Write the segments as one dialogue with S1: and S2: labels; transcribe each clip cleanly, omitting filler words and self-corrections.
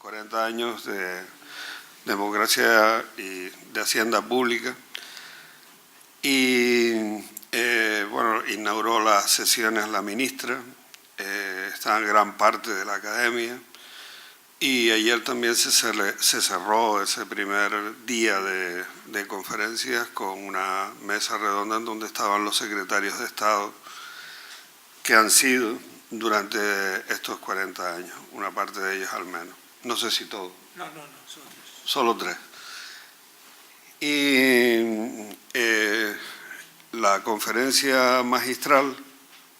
S1: 40 años de democracia y de hacienda pública. Y bueno, inauguró las sesiones la ministra, está en gran parte de la academia, y ayer también se cerró ese primer día de conferencias con una mesa redonda en donde estaban los secretarios de Estado que han sido durante estos 40 años, una parte de ellos al menos. No sé si todos.
S2: No, solo tres.
S1: Solo tres. Y la conferencia magistral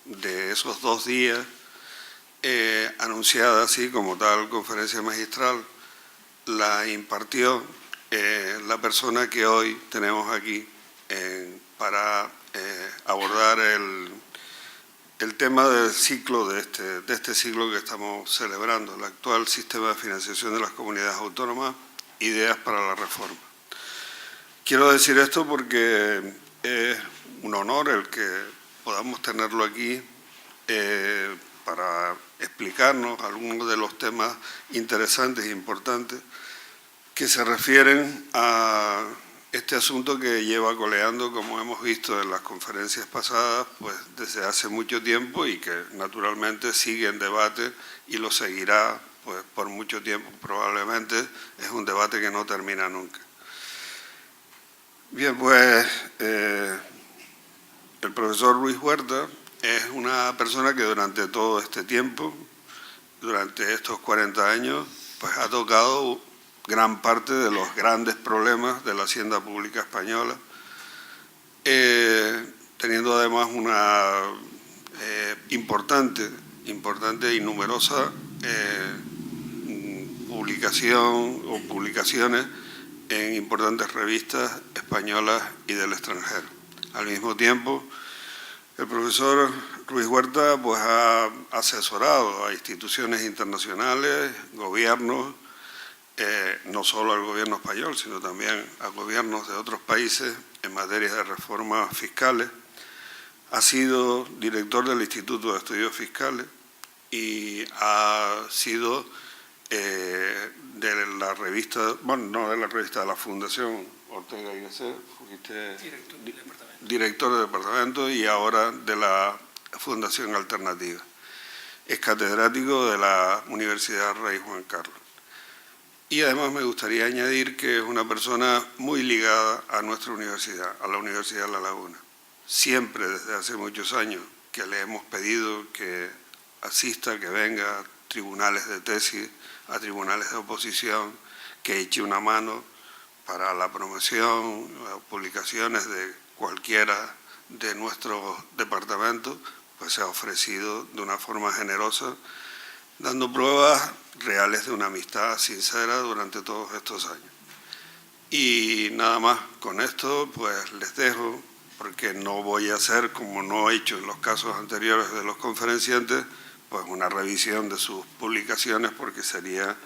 S1: de esos 2 días, anunciada así como tal conferencia magistral, la impartió la persona que hoy tenemos aquí para abordar el tema del ciclo de este siglo que estamos celebrando, el actual sistema de financiación de las comunidades autónomas, ideas para la reforma. Quiero decir esto porque es un honor el que podamos tenerlo aquí para explicarnos algunos de los temas interesantes e importantes que se refieren a este asunto que lleva coleando, como hemos visto en las conferencias pasadas, pues desde hace mucho tiempo y que naturalmente sigue en debate y lo seguirá pues por mucho tiempo. Probablemente es un debate que no termina nunca. Bien, pues el profesor Ruiz Huerta es una persona que durante todo este tiempo, durante estos 40 años, pues ha tocado gran parte de los grandes problemas de la hacienda pública española, teniendo además una importante y numerosa publicaciones en importantes revistas españolas y del extranjero. Al mismo tiempo, el profesor Ruiz Huerta pues, ha asesorado a instituciones internacionales, gobiernos, no solo al gobierno español, sino también a gobiernos de otros países en materia de reformas fiscales. Ha sido director del Instituto de Estudios Fiscales y ha sido de la revista, bueno, no de la revista, de la Fundación Ortega y Gasset, fuiste director del departamento y ahora de la Fundación Alternativa. Es catedrático de la Universidad Rey Juan Carlos. Y además me gustaría añadir que es una persona muy ligada a nuestra universidad, a la Universidad de La Laguna. Siempre desde hace muchos años que le hemos pedido que asista, que venga a tribunales de tesis, a tribunales de oposición, que eche una mano para la promoción, publicaciones de cualquiera de nuestros departamentos, pues se ha ofrecido de una forma generosa, dando pruebas reales de una amistad sincera durante todos estos años. Y nada más, con esto pues les dejo, porque no voy a hacer, como no he hecho en los casos anteriores de los conferenciantes, pues una revisión de sus publicaciones, porque sería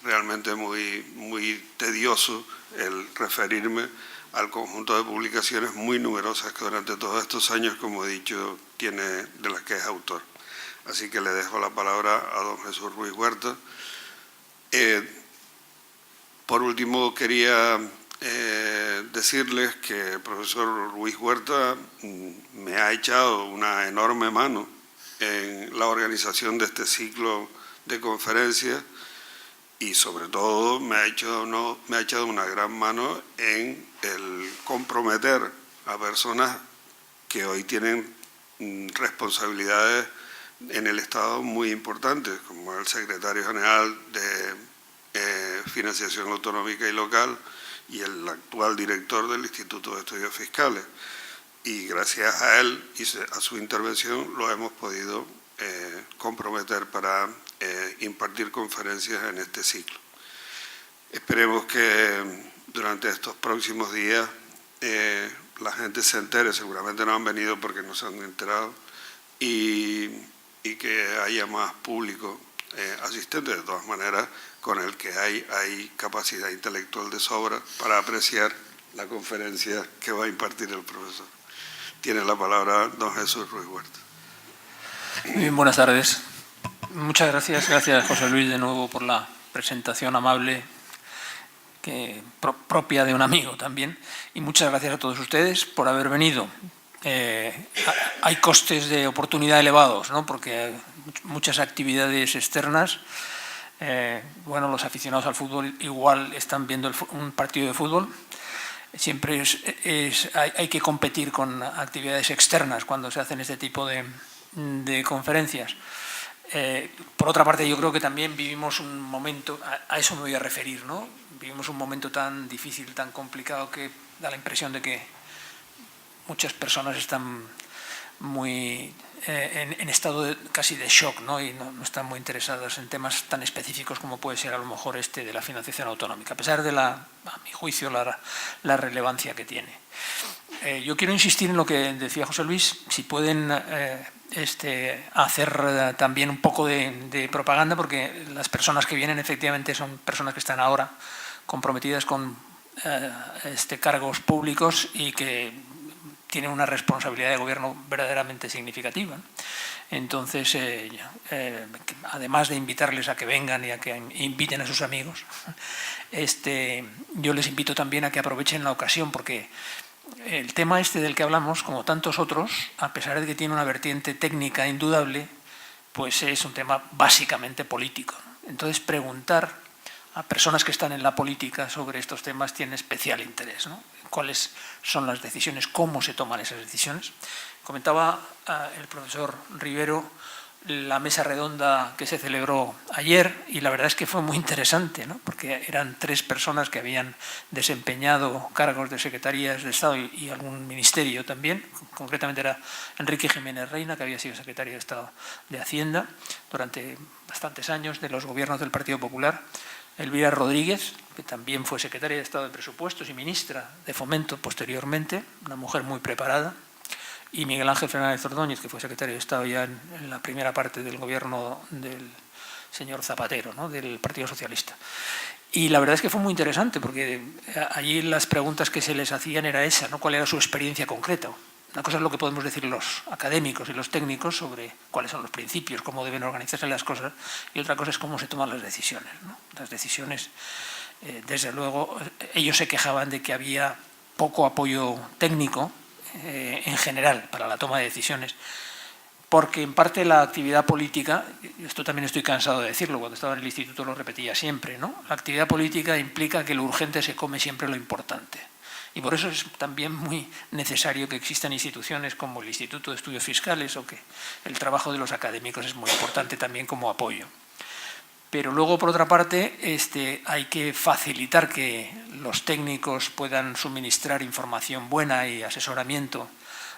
S1: realmente muy tedioso el referirme al conjunto de publicaciones muy numerosas que durante todos estos años, como he dicho, tiene, de las que es autor. Así que le dejo la palabra a don Jesús Ruiz Huerta. Por último, quería decirles que el profesor Ruiz Huerta me ha echado una enorme mano en la organización de este ciclo de conferencias y sobre todo me ha echado una gran mano en el comprometer a personas que hoy tienen responsabilidades en el Estado muy importantes, como el secretario general de Financiación Autonómica y Local y el actual director del Instituto de Estudios Fiscales. Y gracias a él y a su intervención lo hemos podido comprometer para impartir conferencias en este ciclo. Esperemos que durante estos próximos días la gente se entere, seguramente no han venido porque no se han enterado, y que haya más público asistente. De todas maneras, con el que hay capacidad intelectual de sobra para apreciar la conferencia que va a impartir el profesor. Tiene la palabra don Jesús Ruiz Huerta.
S2: Bien, buenas tardes. Muchas gracias. Gracias, José Luis, de nuevo por la presentación amable propia de un amigo también. Y muchas gracias a todos ustedes por haber venido. Hay costes de oportunidad elevados, ¿no? Porque hay muchas actividades externas. Bueno, los aficionados al fútbol igual están viendo un partido de fútbol. Siempre hay que competir con actividades externas cuando se hacen este tipo de conferencias. Por otra parte, yo creo que también vivimos un momento, a eso me voy a referir, ¿no? Vivimos un momento tan difícil, tan complicado, que da la impresión de que muchas personas están muy en estado casi de shock, ¿no? Y no están muy interesadas en temas tan específicos como puede ser a lo mejor de la financiación autonómica, a pesar de a mi juicio, la relevancia que tiene. Yo quiero insistir en lo que decía José Luis, si pueden hacer también un poco de propaganda, porque las personas que vienen efectivamente son personas que están ahora comprometidas con cargos públicos y que tienen una responsabilidad de gobierno verdaderamente significativa. Entonces, además de invitarles a que vengan y a que inviten a sus amigos, yo les invito también a que aprovechen la ocasión, porque el tema del que hablamos, como tantos otros, a pesar de que tiene una vertiente técnica indudable, pues es un tema básicamente político. Entonces, preguntar a personas que están en la política sobre estos temas tiene especial interés, ¿no? ¿Cuáles son las decisiones? ¿Cómo se toman esas decisiones? Comentaba el profesor Rivero la mesa redonda que se celebró ayer, y la verdad es que fue muy interesante, ¿no? Porque eran 3 personas que habían desempeñado cargos de secretarías de Estado y algún ministerio también. Concretamente era Enrique Jiménez Reina, que había sido secretario de Estado de Hacienda durante bastantes años de los gobiernos del Partido Popular. Elvira Rodríguez, que también fue secretaria de Estado de Presupuestos y ministra de Fomento posteriormente, una mujer muy preparada. Y Miguel Ángel Fernández Ordóñez, que fue secretario de Estado ya en la primera parte del gobierno del señor Zapatero, ¿no? Del Partido Socialista. Y la verdad es que fue muy interesante, porque allí las preguntas que se les hacían era esa, ¿no? ¿Cuál era su experiencia concreta? Una cosa es lo que podemos decir los académicos y los técnicos sobre cuáles son los principios, cómo deben organizarse las cosas, y otra cosa es cómo se toman las decisiones, ¿no? Las decisiones, desde luego, ellos se quejaban de que había poco apoyo técnico en general para la toma de decisiones, porque en parte la actividad política, esto también estoy cansado de decirlo, cuando estaba en el instituto lo repetía siempre, ¿no? La actividad política implica que lo urgente se come siempre lo importante. Y por eso es también muy necesario que existan instituciones como el Instituto de Estudios Fiscales, o que el trabajo de los académicos es muy importante también como apoyo. Pero luego, por otra parte, hay que facilitar que los técnicos puedan suministrar información buena y asesoramiento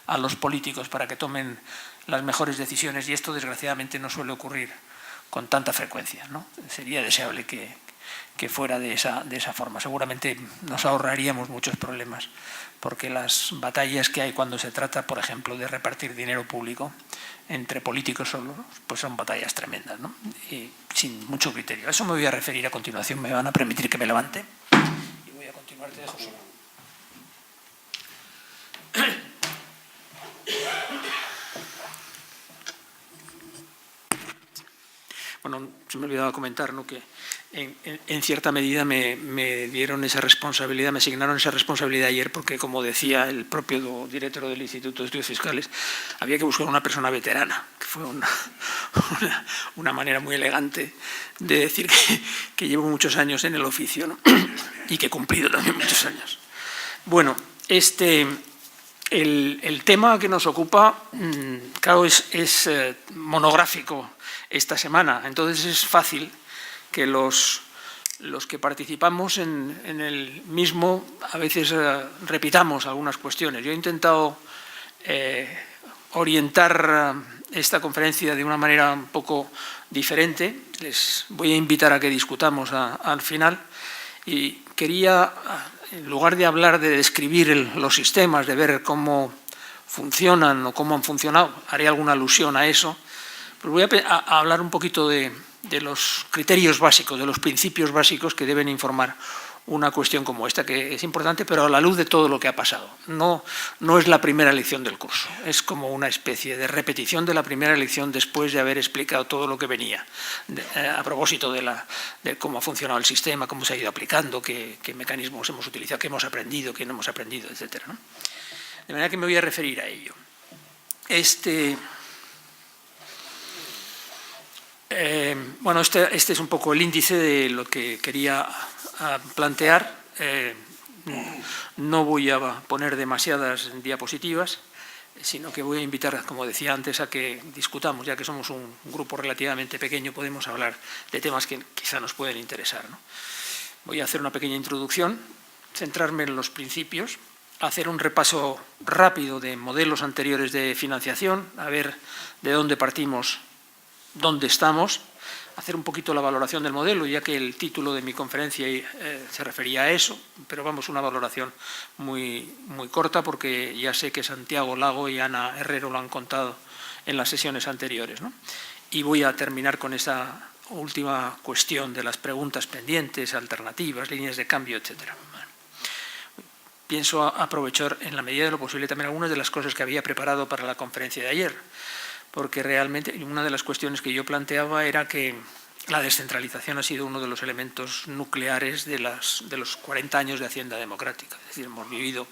S2: a los políticos para que tomen las mejores decisiones, y esto desgraciadamente no suele ocurrir con tanta frecuencia, ¿no? Sería deseable que fuera de esa forma. Seguramente nos ahorraríamos muchos problemas, porque las batallas que hay cuando se trata, por ejemplo, de repartir dinero público entre políticos solo, pues son batallas tremendas, ¿no? Y sin mucho criterio. A eso me voy a referir a continuación. Me van a permitir que me levante y voy a continuar. Te dejo solo. Bueno, se me ha olvidado comentar, ¿no?, que en cierta medida me dieron esa responsabilidad, me asignaron esa responsabilidad ayer, porque, como decía el propio director del Instituto de Estudios Fiscales, había que buscar una persona veterana, que fue una manera muy elegante de decir que llevo muchos años en el oficio, ¿no? Y que he cumplido también muchos años. Bueno, el tema que nos ocupa, claro, es monográfico esta semana, entonces es fácil que los que participamos en el mismo a veces repitamos algunas cuestiones. Yo he intentado orientar esta conferencia de una manera un poco diferente. Les voy a invitar a que discutamos al final, y quería, en lugar de hablar de describir los sistemas, de ver cómo funcionan o cómo han funcionado, haré alguna alusión a eso, pues voy a hablar un poquito de los criterios básicos, de los principios básicos que deben informar una cuestión como esta, que es importante, pero a la luz de todo lo que ha pasado. No es la primera lección del curso, es como una especie de repetición de la primera lección después de haber explicado todo lo que venía, a propósito de cómo ha funcionado el sistema, cómo se ha ido aplicando, qué mecanismos hemos utilizado, qué hemos aprendido, qué no hemos aprendido, etc. ¿no? De manera que me voy a referir a ello. Bueno, este es un poco el índice de lo que quería plantear. No voy a poner demasiadas diapositivas, sino que voy a invitar, como decía antes, a que discutamos, ya que somos un grupo relativamente pequeño, podemos hablar de temas que quizá nos pueden interesar, ¿no? Voy a hacer una pequeña introducción, centrarme en los principios, hacer un repaso rápido de modelos anteriores de financiación, a ver de dónde partimos, dónde estamos, hacer un poquito la valoración del modelo, ya que el título de mi conferencia se refería a eso, pero vamos, una valoración muy corta, porque ya sé que Santiago Lago y Ana Herrero lo han contado en las sesiones anteriores, ¿no? Y voy a terminar con esa última cuestión de las preguntas pendientes, alternativas, líneas de cambio, etcétera. Pienso aprovechar en la medida de lo posible también algunas de las cosas que había preparado para la conferencia de ayer, porque realmente una de las cuestiones que yo planteaba era que la descentralización ha sido uno de los elementos nucleares de los 40 años de Hacienda Democrática. Es decir, hemos vivido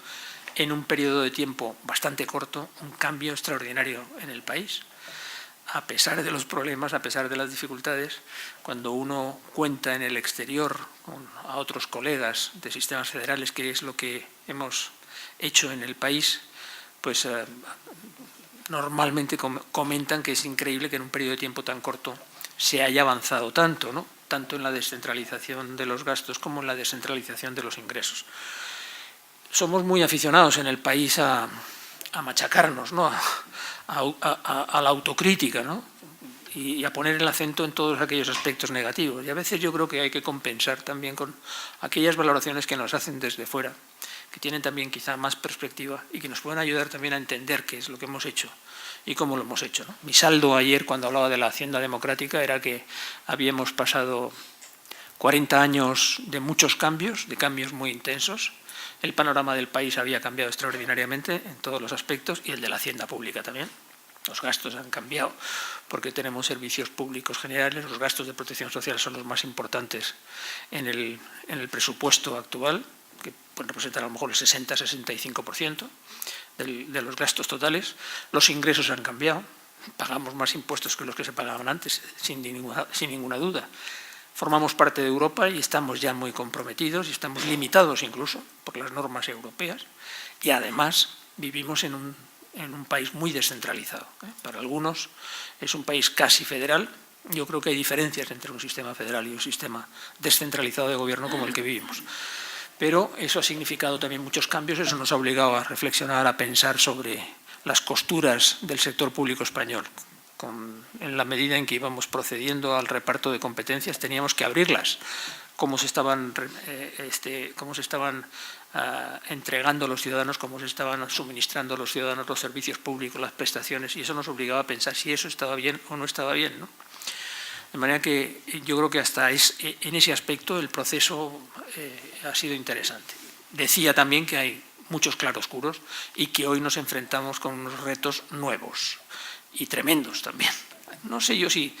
S2: en un periodo de tiempo bastante corto un cambio extraordinario en el país. A pesar de los problemas, a pesar de las dificultades, cuando uno cuenta en el exterior a otros colegas de sistemas federales qué es lo que hemos hecho en el país, pues normalmente comentan que es increíble que en un periodo de tiempo tan corto se haya avanzado tanto, ¿no? Tanto en la descentralización de los gastos como en la descentralización de los ingresos. Somos muy aficionados en el país a machacarnos, ¿no? A la autocrítica, ¿no? Y a poner el acento en todos aquellos aspectos negativos. Y a veces yo creo que hay que compensar también con aquellas valoraciones que nos hacen desde fuera, que tienen también quizá más perspectiva y que nos pueden ayudar también a entender qué es lo que hemos hecho y cómo lo hemos hecho, ¿no? Mi saldo ayer, cuando hablaba de la Hacienda Democrática, era que habíamos pasado 40 años de muchos cambios, de cambios muy intensos. El panorama del país había cambiado extraordinariamente en todos los aspectos, y el de la Hacienda Pública también. Los gastos han cambiado porque tenemos servicios públicos generales, los gastos de protección social son los más importantes en el presupuesto actual, que pueden representar a lo mejor el 60-65% de los gastos totales. Los ingresos han cambiado, pagamos más impuestos que los que se pagaban antes, sin ninguna duda. Formamos parte de Europa y estamos ya muy comprometidos y estamos limitados incluso por las normas europeas, y además vivimos en un país muy descentralizado. Para algunos es un país casi federal. Yo creo que hay diferencias entre un sistema federal y un sistema descentralizado de gobierno como el que vivimos. Pero eso ha significado también muchos cambios, eso nos ha obligado a reflexionar, a pensar sobre las costuras del sector público español. En la medida en que íbamos procediendo al reparto de competencias, teníamos que abrirlas, cómo se estaban entregando los ciudadanos, cómo se estaban suministrando a los ciudadanos los servicios públicos, las prestaciones, y eso nos obligaba a pensar si eso estaba bien o no estaba bien, ¿no? De manera que yo creo que hasta en ese aspecto el proceso ha sido interesante. Decía también que hay muchos claroscuros y que hoy nos enfrentamos con unos retos nuevos y tremendos también. No sé yo si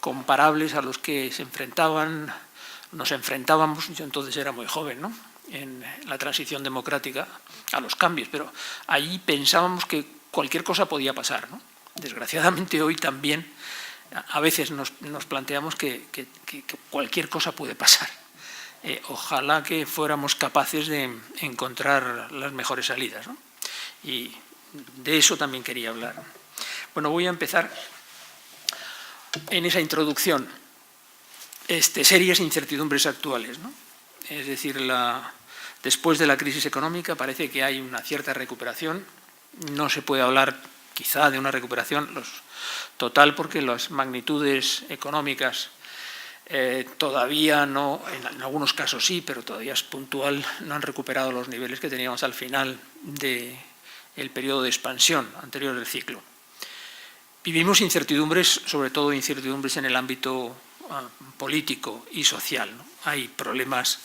S2: comparables a los que nos enfrentábamos, yo entonces era muy joven, ¿no?, en la transición democrática, a los cambios, pero allí pensábamos que cualquier cosa podía pasar, ¿no? Desgraciadamente hoy también a veces nos planteamos que cualquier cosa puede pasar. Ojalá que fuéramos capaces de encontrar las mejores salidas, ¿no? Y de eso también quería hablar. Bueno, voy a empezar en esa introducción. Serias incertidumbres actuales, ¿no? Es decir, después de la crisis económica parece que hay una cierta recuperación. No se puede hablar quizá de una recuperación total, porque las magnitudes económicas todavía no, en algunos casos sí, pero todavía es puntual, no han recuperado los niveles que teníamos al final del periodo de expansión anterior del ciclo. Vivimos incertidumbres, sobre todo incertidumbres en el ámbito político y social, ¿no? Hay problemas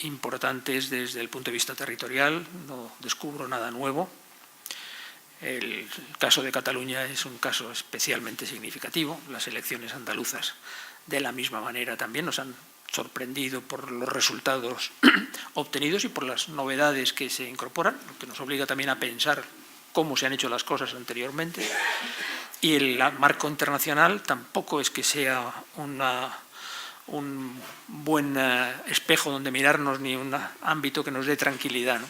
S2: importantes desde el punto de vista territorial, no descubro nada nuevo. El caso de Cataluña es un caso especialmente significativo. Las elecciones andaluzas, de la misma manera, también nos han sorprendido por los resultados obtenidos y por las novedades que se incorporan, lo que nos obliga también a pensar cómo se han hecho las cosas anteriormente. Y el marco internacional tampoco es que sea un buen espejo donde mirarnos ni un ámbito que nos dé tranquilidad, ¿no?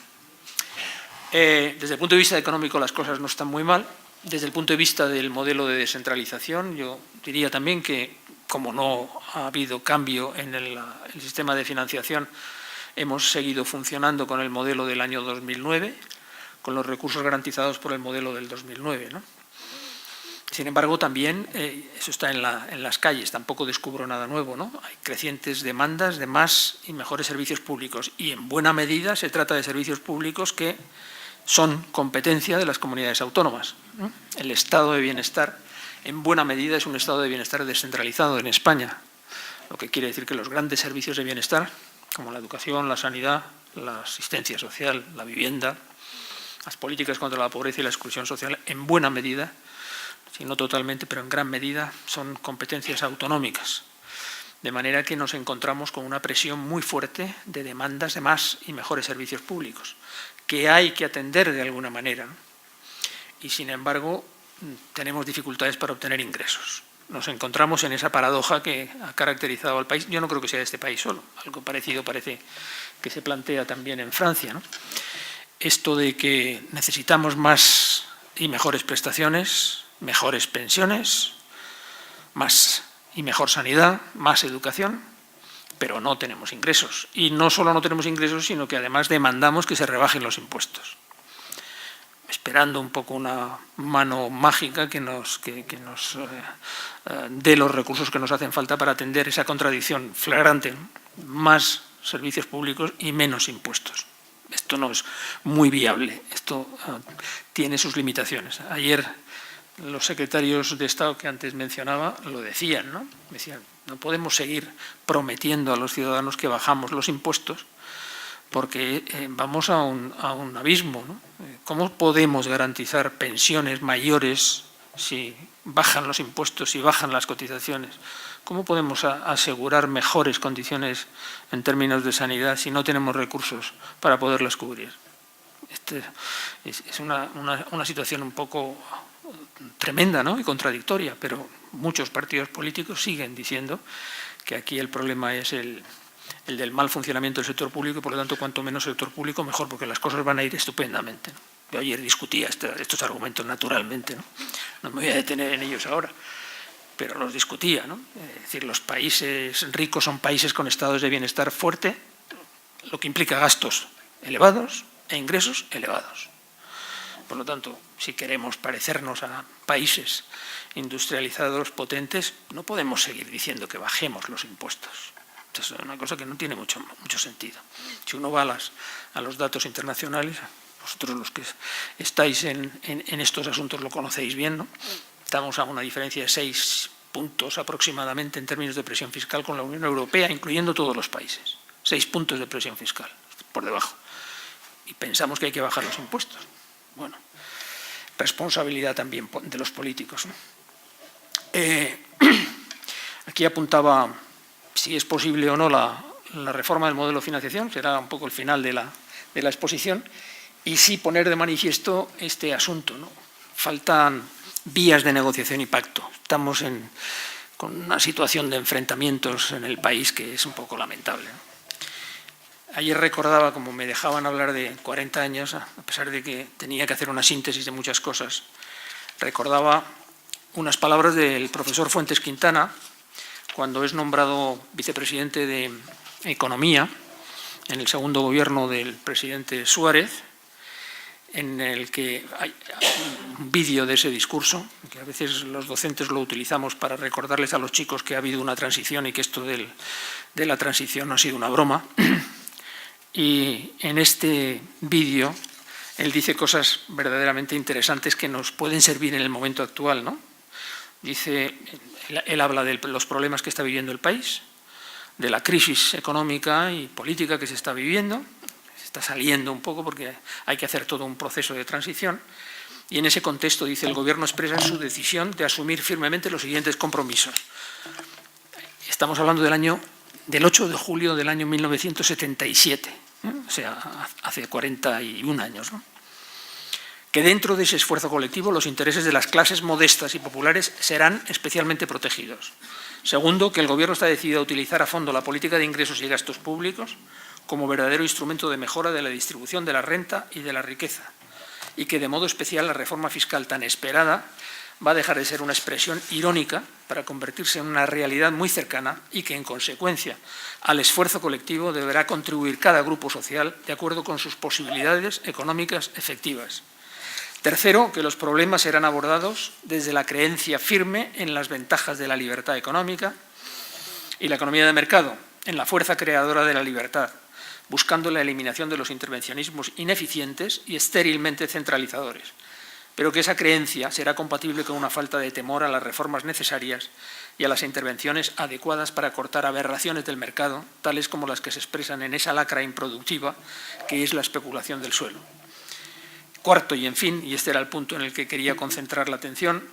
S2: Desde el punto de vista económico las cosas no están muy mal. Desde el punto de vista del modelo de descentralización, yo diría también que, como no ha habido cambio en el sistema de financiación, hemos seguido funcionando con el modelo del año 2009, con los recursos garantizados por el modelo del 2009, ¿no? Sin embargo, también, eso está en las calles, tampoco descubro nada nuevo, ¿no? Hay crecientes demandas de más y mejores servicios públicos y, en buena medida, se trata de servicios públicos que son competencia de las comunidades autónomas, ¿no? El estado de bienestar, en buena medida, es un estado de bienestar descentralizado en España, lo que quiere decir que los grandes servicios de bienestar, como la educación, la sanidad, la asistencia social, la vivienda, las políticas contra la pobreza y la exclusión social, en buena medida, si no totalmente, pero en gran medida, son competencias autonómicas. De manera que nos encontramos con una presión muy fuerte de demandas de más y mejores servicios públicos, que hay que atender de alguna manera, ¿no? Y, sin embargo, tenemos dificultades para obtener ingresos. Nos encontramos en esa paradoja que ha caracterizado al país. Yo no creo que sea de este país solo. Algo parecido parece que se plantea también en Francia, ¿no? Esto de que necesitamos más y mejores prestaciones, mejores pensiones, más y mejor sanidad, más educación, pero no tenemos ingresos. Y no solo no tenemos ingresos, sino que además demandamos que se rebajen los impuestos, esperando un poco una mano mágica que nos dé los recursos que nos hacen falta para atender esa contradicción flagrante, ¿no? Más servicios públicos y menos impuestos. Esto no es muy viable, esto tiene sus limitaciones. Ayer los secretarios de Estado que antes mencionaba lo decían, ¿no? Decían, no podemos seguir prometiendo a los ciudadanos que bajamos los impuestos porque vamos a un abismo, ¿no? ¿Cómo podemos garantizar pensiones mayores si bajan los impuestos, si bajan las cotizaciones? ¿Cómo podemos asegurar mejores condiciones en términos de sanidad si no tenemos recursos para poderlas cubrir? Es una situación un poco tremenda, ¿no? Y contradictoria, pero muchos partidos políticos siguen diciendo que aquí el problema es el del mal funcionamiento del sector público y, por lo tanto, cuanto menos sector público, mejor, porque las cosas van a ir estupendamente, ¿no? Yo ayer discutía estos argumentos naturalmente, ¿no? No me voy a detener en ellos ahora, pero los discutía, ¿no? Es decir, los países ricos son países con estados de bienestar fuerte, lo que implica gastos elevados e ingresos elevados. Por lo tanto, si queremos parecernos a países industrializados potentes, no podemos seguir diciendo que bajemos los impuestos. Esto es una cosa que no tiene mucho sentido. Si uno va a los datos internacionales, vosotros los que estáis en estos asuntos lo conocéis bien, ¿no? Estamos a una diferencia de 6 puntos aproximadamente en términos de presión fiscal con la Unión Europea, incluyendo todos los países. 6 puntos de presión fiscal, por debajo. Y pensamos que hay que bajar los impuestos. Bueno, responsabilidad también de los políticos, ¿no? Aquí apuntaba si es posible o no la reforma del modelo de financiación, será un poco el final de la exposición, y sí poner de manifiesto este asunto, ¿no? Faltan vías de negociación y pacto. Estamos con una situación de enfrentamientos en el país que es un poco lamentable, ¿no? Ayer recordaba, como me dejaban hablar de 40 años, a pesar de que tenía que hacer una síntesis de muchas cosas, recordaba unas palabras del profesor Fuentes Quintana cuando es nombrado vicepresidente de Economía en el segundo gobierno del presidente Suárez, en el que hay un vídeo de ese discurso, que a veces los docentes lo utilizamos para recordarles a los chicos que ha habido una transición y que esto de la transición no ha sido una broma. Y en este vídeo él dice cosas verdaderamente interesantes que nos pueden servir en el momento actual, ¿no? Dice, él habla de los problemas que está viviendo el país, de la crisis económica y política que se está viviendo. Se está saliendo un poco porque hay que hacer todo un proceso de transición. Y en ese contexto, dice, el Gobierno expresa su decisión de asumir firmemente los siguientes compromisos. Estamos hablando del 8 de julio del año 1977, o sea, hace 41 años, ¿no? Que dentro de ese esfuerzo colectivo los intereses de las clases modestas y populares serán especialmente protegidos. Segundo, que el Gobierno está decidido a utilizar a fondo la política de ingresos y gastos públicos como verdadero instrumento de mejora de la distribución de la renta y de la riqueza, y que de modo especial la reforma fiscal tan esperada va a dejar de ser una expresión irónica para convertirse en una realidad muy cercana y que, en consecuencia, al esfuerzo colectivo deberá contribuir cada grupo social de acuerdo con sus posibilidades económicas efectivas. Tercero, que los problemas serán abordados desde la creencia firme en las ventajas de la libertad económica y la economía de mercado, en la fuerza creadora de la libertad, buscando la eliminación de los intervencionismos ineficientes y estérilmente centralizadores, pero que esa creencia será compatible con una falta de temor a las reformas necesarias y a las intervenciones adecuadas para cortar aberraciones del mercado, tales como las que se expresan en esa lacra improductiva que es la especulación del suelo. Cuarto, y en fin, y este era el punto en el que quería concentrar la atención,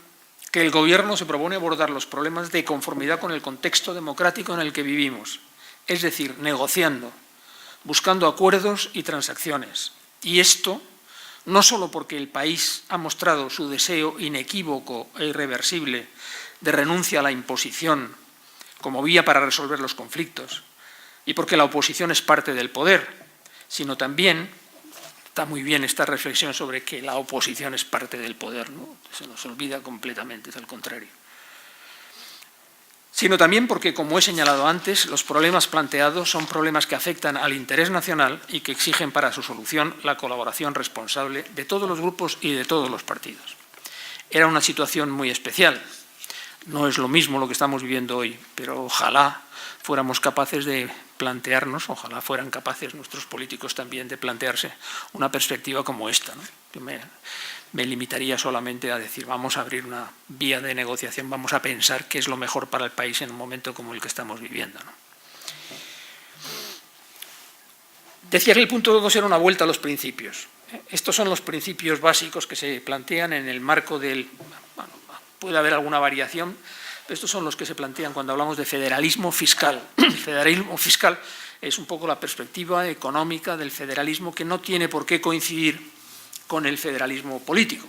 S2: que el Gobierno se propone abordar los problemas de conformidad con el contexto democrático en el que vivimos, es decir, negociando, buscando acuerdos y transacciones. Y esto no solo porque el país ha mostrado su deseo inequívoco e irreversible de renuncia a la imposición como vía para resolver los conflictos y porque la oposición es parte del poder, sino también, está muy bien esta reflexión sobre que la oposición es parte del poder, ¿no? Se nos olvida completamente, es al contrario. Sino también porque, como he señalado antes, los problemas planteados son problemas que afectan al interés nacional y que exigen para su solución la colaboración responsable de todos los grupos y de todos los partidos. Era una situación muy especial. No es lo mismo lo que estamos viviendo hoy, pero ojalá fuéramos capaces de plantearnos, ojalá fueran capaces nuestros políticos también de plantearse una perspectiva como esta, ¿no? Yo me limitaría solamente a decir, vamos a abrir una vía de negociación, vamos a pensar qué es lo mejor para el país en un momento como el que estamos viviendo, ¿no? Decía que el punto 2 era una vuelta a los principios. Estos son los principios básicos que se plantean en el marco del... Bueno, puede haber alguna variación, pero estos son los que se plantean cuando hablamos de federalismo fiscal. El federalismo fiscal es un poco la perspectiva económica del federalismo que no tiene por qué coincidir con el federalismo político.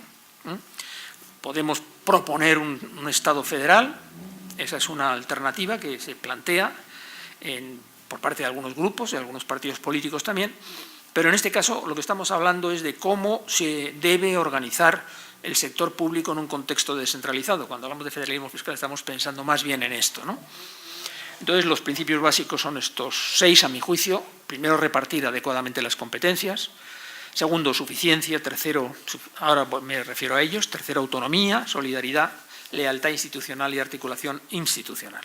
S2: Podemos proponer un Estado federal, esa es una alternativa que se plantea por parte de algunos grupos, de algunos partidos políticos también, pero en este caso lo que estamos hablando es de cómo se debe organizar el sector público en un contexto descentralizado. Cuando hablamos de federalismo fiscal estamos pensando más bien en esto, ¿no? Entonces, los principios básicos son estos 6, a mi juicio. Primero, repartir adecuadamente las competencias. Segundo, suficiencia. Tercero, ahora me refiero a ellos. Tercero, autonomía, solidaridad, lealtad institucional y articulación institucional.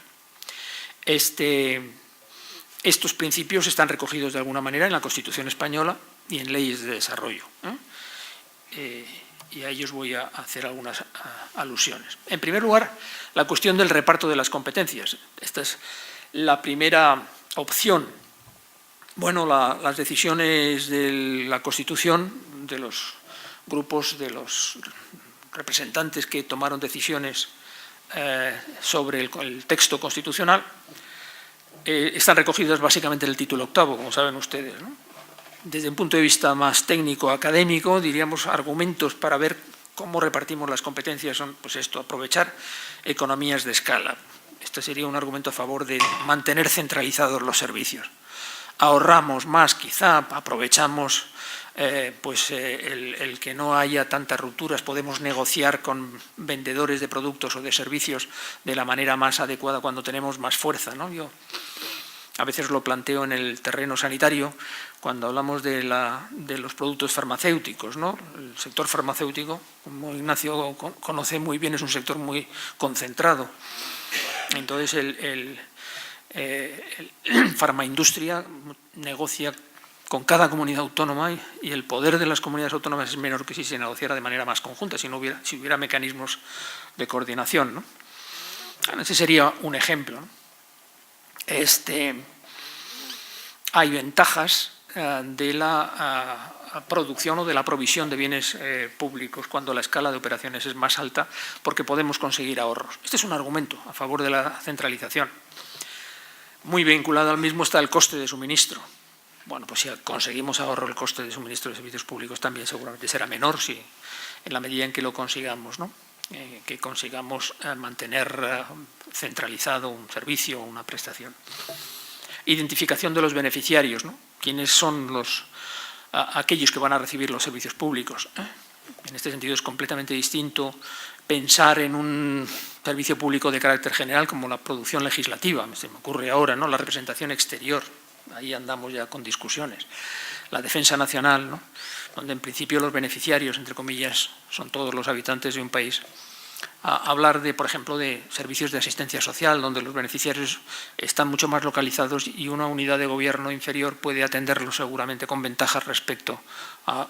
S2: Estos principios están recogidos de alguna manera en la Constitución española y en leyes de desarrollo, y a ellos voy a hacer algunas alusiones. En primer lugar, la cuestión del reparto de las competencias. Esta es la primera opción. Bueno, las decisiones de la Constitución, de los grupos, de los representantes que tomaron decisiones sobre el texto constitucional, están recogidas básicamente en el título 8, como saben ustedes, ¿no? Desde un punto de vista más técnico, académico, diríamos argumentos para ver cómo repartimos las competencias son, pues esto, aprovechar economías de escala. Este sería un argumento a favor de mantener centralizados los servicios. Ahorramos más, quizá, aprovechamos el que no haya tantas rupturas, podemos negociar con vendedores de productos o de servicios de la manera más adecuada cuando tenemos más fuerza, ¿no? Yo a veces lo planteo en el terreno sanitario, cuando hablamos de los productos farmacéuticos, ¿no? El sector farmacéutico, como Ignacio conoce muy bien, es un sector muy concentrado. Entonces, el farmaindustria negocia con cada comunidad autónoma y el poder de las comunidades autónomas es menor que si se negociara de manera más conjunta, si hubiera mecanismos de coordinación, ¿no? Ese sería un ejemplo, ¿no? hay ventajas de la producción o de la provisión de bienes públicos cuando la escala de operaciones es más alta, porque podemos conseguir ahorros. Este es un argumento a favor de la centralización. Muy vinculado al mismo está el coste de suministro. Bueno, pues si conseguimos ahorro, el coste de suministro de servicios públicos también seguramente será menor, si en la medida en que lo consigamos, ¿no? Que consigamos mantener centralizado un servicio o una prestación. Identificación de los beneficiarios, ¿no? ¿Quiénes son aquellos que van a recibir los servicios públicos? En este sentido es completamente distinto pensar en un servicio público de carácter general como la producción legislativa, se me ocurre ahora, ¿no? La representación exterior, ahí andamos ya con discusiones. La defensa nacional, ¿no? Donde en principio los beneficiarios, entre comillas, son todos los habitantes de un país. Hablar de, por ejemplo, de servicios de asistencia social, donde los beneficiarios están mucho más localizados y una unidad de gobierno inferior puede atenderlos seguramente con ventajas respecto a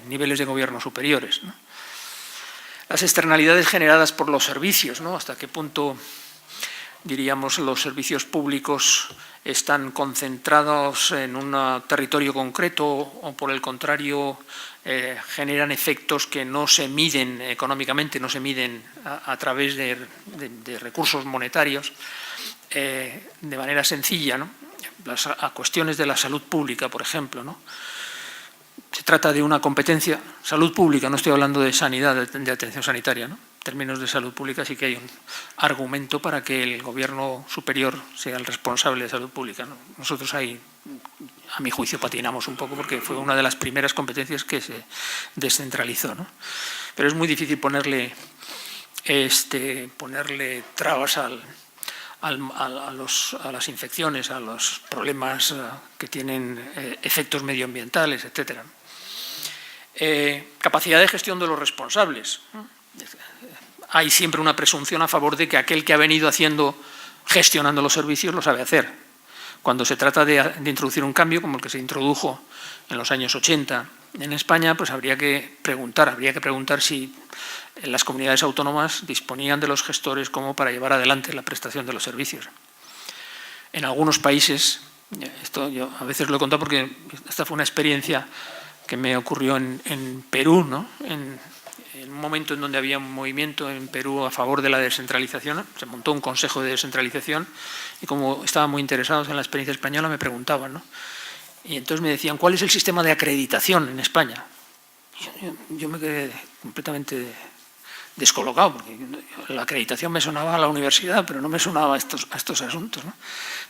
S2: niveles de gobierno superiores, ¿no? Las externalidades generadas por los servicios, ¿no? Hasta qué punto, diríamos, los servicios públicos están concentrados en un territorio concreto o, por el contrario, generan efectos que no se miden económicamente, no se miden a través de recursos monetarios de manera sencilla, ¿no? A cuestiones de la salud pública, por ejemplo, ¿no? Se trata de una competencia, salud pública, no estoy hablando de sanidad, de atención sanitaria, ¿no? En términos de salud pública sí que hay un argumento para que el gobierno superior sea el responsable de salud pública, ¿no? Nosotros ahí, a mi juicio, patinamos un poco porque fue una de las primeras competencias que se descentralizó, ¿no? Pero es muy difícil ponerle trabas a las infecciones, a los problemas que tienen efectos medioambientales, etcétera. Capacidad de gestión de los responsables. Hay siempre una presunción a favor de que aquel que ha venido gestionando los servicios lo sabe hacer. Cuando se trata de introducir un cambio como el que se introdujo en los años 80 en España, pues habría que preguntar si las comunidades autónomas disponían de los gestores como para llevar adelante la prestación de los servicios. En algunos países, esto yo a veces lo he contado porque esta fue una experiencia que me ocurrió en Perú, ¿no? En un momento en donde había un movimiento en Perú a favor de la descentralización, se montó un consejo de descentralización y como estaban muy interesados en la experiencia española me preguntaban, ¿no? Y entonces me decían, ¿cuál es el sistema de acreditación en España? Yo me quedé completamente descolocado, porque la acreditación me sonaba a la universidad, pero no me sonaba a estos asuntos, ¿no?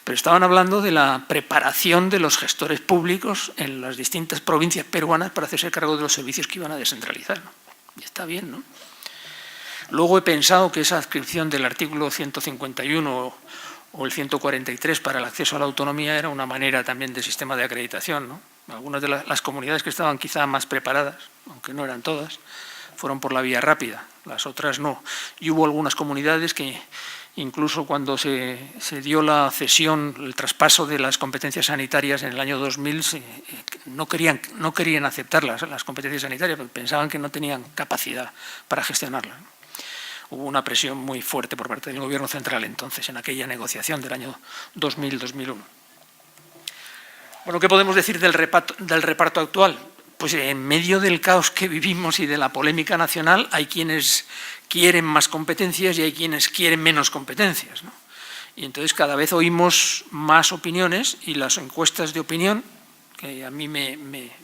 S2: Pero estaban hablando de la preparación de los gestores públicos en las distintas provincias peruanas para hacerse cargo de los servicios que iban a descentralizar, ¿no? Y está bien, ¿no? Luego he pensado que esa adscripción del artículo 151 o el 143 para el acceso a la autonomía era una manera también de sistema de acreditación, ¿no? Algunas de las comunidades que estaban quizá más preparadas, aunque no eran todas, fueron por la vía rápida, las otras no. Y hubo algunas comunidades que incluso cuando se dio la cesión, el traspaso de las competencias sanitarias en el año 2000, no querían aceptar las competencias sanitarias porque pensaban que no tenían capacidad para gestionarlas. Hubo una presión muy fuerte por parte del Gobierno central entonces en aquella negociación del año 2000-2001. Bueno, ¿qué podemos decir del reparto actual? Pues en medio del caos que vivimos y de la polémica nacional hay quienes quieren más competencias y hay quienes quieren menos competencias, ¿no? Y entonces cada vez oímos más opiniones y las encuestas de opinión, que a mí me